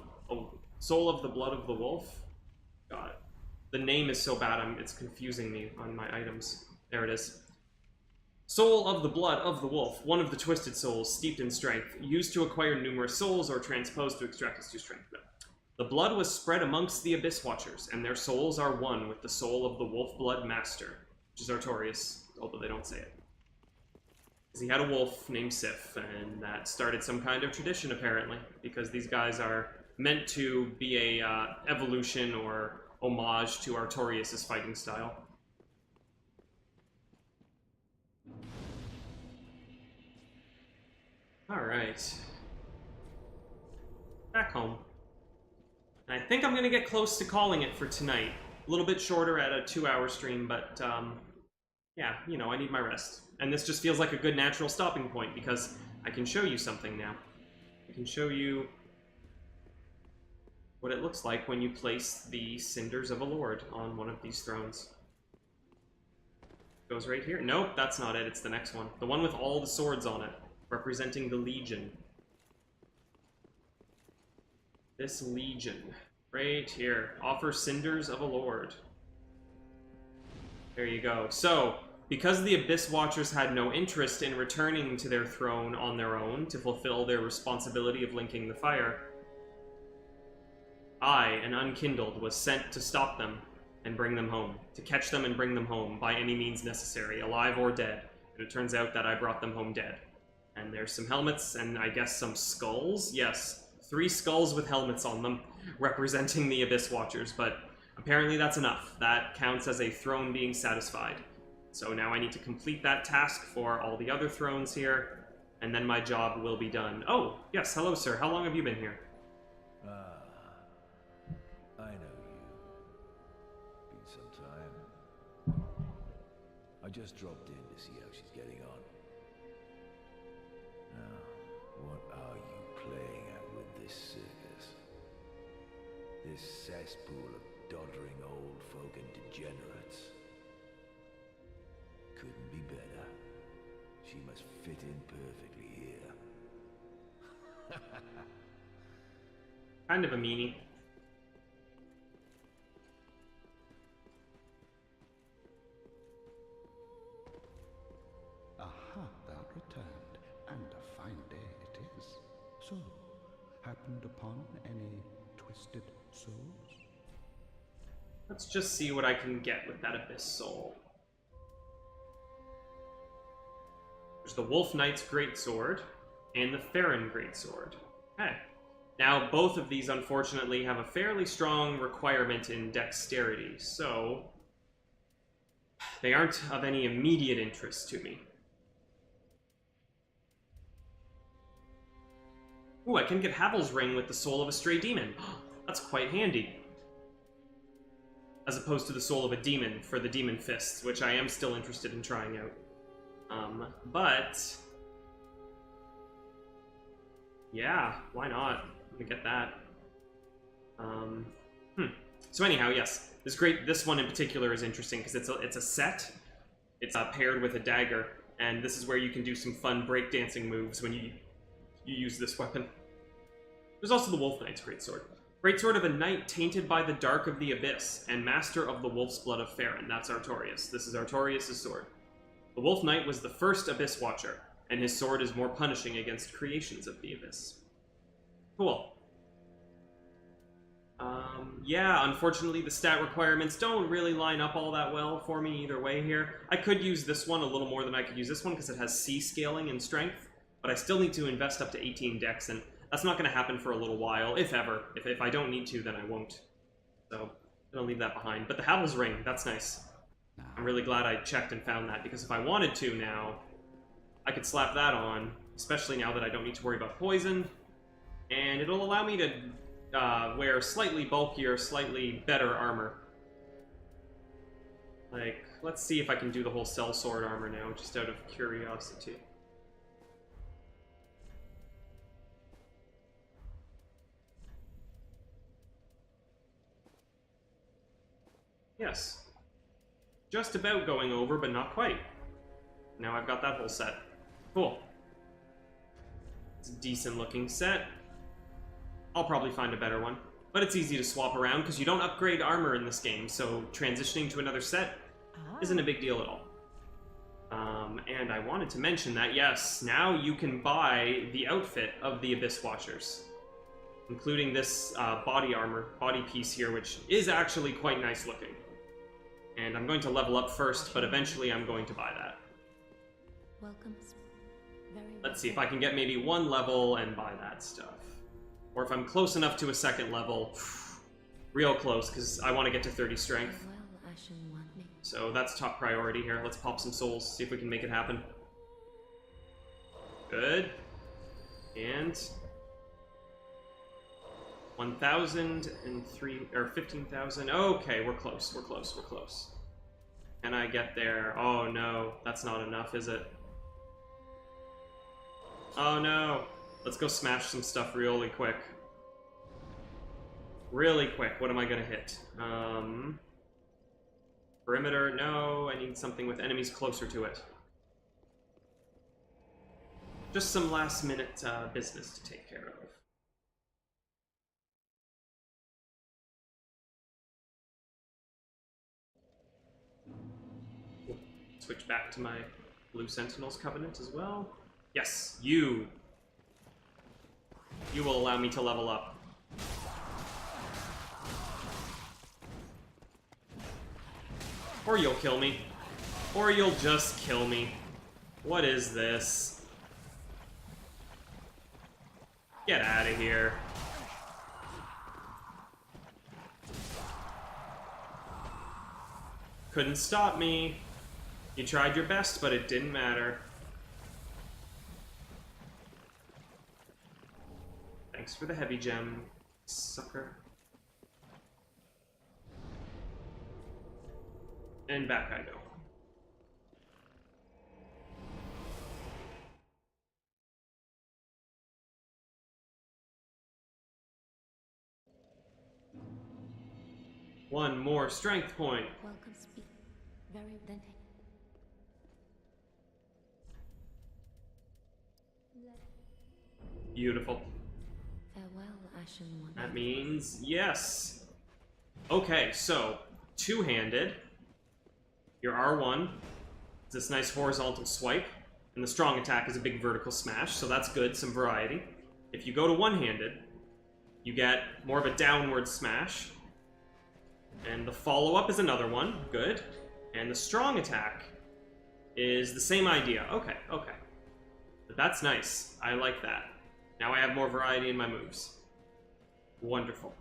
Soul of the Blood of the Wolf. Got it. The name is so bad, it's confusing me on my items. There it is. Soul of the Blood of the Wolf, one of the twisted souls, steeped in strength, used to acquire numerous souls or transposed to extract its true strength. No. The blood was spread amongst the Abyss Watchers, and their souls are one with the soul of the Wolf Blood Master, which is Artorias, although they don't say it. Because he had a wolf named Sif, and that started some kind of tradition, apparently, because these guys are meant to be a evolution or homage to Artorias' fighting style. Alright. Back home. And I think I'm gonna get close to calling it for tonight. A little bit shorter at a 2-hour stream, but yeah, you know, I need my rest. And this just feels like a good natural stopping point, because I can show you something now. I can show you what it looks like when you place the Cinders of a Lord on one of these thrones. Goes right here. Nope, that's not it. It's the next one. The one with all the swords on it, representing the Legion. This Legion. Right here. Offer Cinders of a Lord. There you go. So, because the Abyss Watchers had no interest in returning to their throne on their own to fulfill their responsibility of linking the fire, I, an Unkindled, was sent to stop them and bring them home. To catch them and bring them home by any means necessary, alive or dead. And it turns out that I brought them home dead. And there's some helmets and I guess some skulls? Yes, 3 skulls with helmets on them, representing the Abyss Watchers, but apparently that's enough. That counts as a throne being satisfied. So now I need to complete that task for all the other thrones here, and then my job will be done. Oh, yes, hello sir, how long have you been here? I know you. Been some time. I just dropped in to see how she's getting on. Now, what are you playing at with this circus? This cesspool of doddering old folk and degenerates? Couldn't be better. She must fit in perfectly here. Kind of a meanie. Aha, thou returned, and a fine day it is. So, happened upon any twisted souls? Let's just see what I can get with that Abyss Soul. There's the Wolf Knight's Greatsword and the Farron Greatsword. Okay. Now, both of these, unfortunately, have a fairly strong requirement in dexterity, so they aren't of any immediate interest to me. Ooh, I can get Havel's Ring with the Soul of a Stray Demon. That's quite handy. As opposed to the Soul of a Demon for the Demon Fists, which I am still interested in trying out. But yeah, why not? I'm gonna get that. So anyhow, yes, this one in particular is interesting because it's a set. It's paired with a dagger, and this is where you can do some fun breakdancing moves when you use this weapon. There's also the Wolf Knight's Greatsword. Greatsword of a knight tainted by the dark of the abyss, and master of the wolf's blood of Farron. That's Artorias. This is Artorias' sword. The Wolf Knight was the first Abyss Watcher, and his sword is more punishing against creations of the Abyss. Cool. Yeah, unfortunately the stat requirements don't really line up all that well for me either way here. I could use this one a little more than I could use this one because it has C scaling and strength, but I still need to invest up to 18 dex, and that's not going to happen for a little while, if ever. If I don't need to, then I won't. So, I'm going to leave that behind. But the Havel's Ring, that's nice. I'm really glad I checked and found that, because if I wanted to now, I could slap that on, especially now that I don't need to worry about poison, and it'll allow me to wear slightly bulkier, slightly better armor. Like, let's see if I can do the whole sellsword armor now, just out of curiosity. Yes. Just about going over, but not quite. Now I've got that whole set. Cool. It's a decent looking set. I'll probably find a better one. But it's easy to swap around because you don't upgrade armor in this game, so transitioning to another set isn't a big deal at all. And I wanted to mention that, yes, now you can buy the outfit of the Abyss Watchers, including this body piece here, which is actually quite nice looking. And I'm going to level up first, but eventually I'm going to buy that. Welcome. Let's see if I can get maybe 1 level and buy that stuff. Or if I'm close enough to a 2nd level, real close, because I want to get to 30 strength. So that's top priority here. Let's pop some souls, see if we can make it happen. Good. And 1,003 or 15,000. Okay, we're close. We're close. We're close. Can I get there? Oh no, that's not enough, is it? Oh no. Let's go smash some stuff really quick. Really quick. What am I gonna hit? Perimeter, no, I need something with enemies closer to it. Just some last minute business to take care of. Switch back to my Blue Sentinels Covenant as well. Yes, you will allow me to level up. Or you'll kill me. Or you'll just kill me. What is this? Get out of here. Couldn't stop me. You tried your best, but it didn't matter. Thanks for the heavy gem, sucker. And back I go. One more strength point. Welcome, speak. Very then. Beautiful. Farewell, Ashen One. That means yes. Okay, so two-handed. Your R1 is this nice horizontal swipe, and the strong attack is a big vertical smash, so that's good, some variety. If you go to one-handed, you get more of a downward smash, and the follow-up is another one, good. And the strong attack is the same idea. Okay, okay. But that's nice. I like that. Now I have more variety in my moves. Wonderful.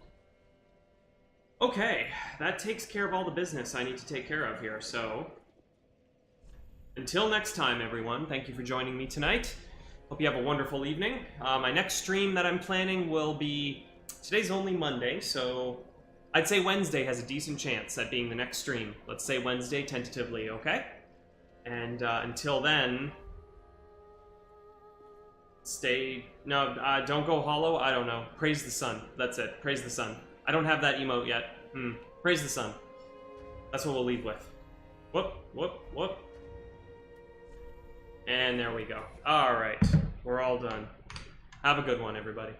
Okay, that takes care of all the business I need to take care of here, so... Until next time, everyone, thank you for joining me tonight. Hope you have a wonderful evening. My next stream that I'm planning will be... Today's only Monday, so... I'd say Wednesday has a decent chance at being the next stream. Let's say Wednesday tentatively, okay? And until then... Stay... No, don't go hollow. I don't know. Praise the sun. That's it. Praise the sun. I don't have that emote yet. Praise the sun. That's what we'll leave with. Whoop, whoop, whoop. And there we go. Alright. We're all done. Have a good one, everybody.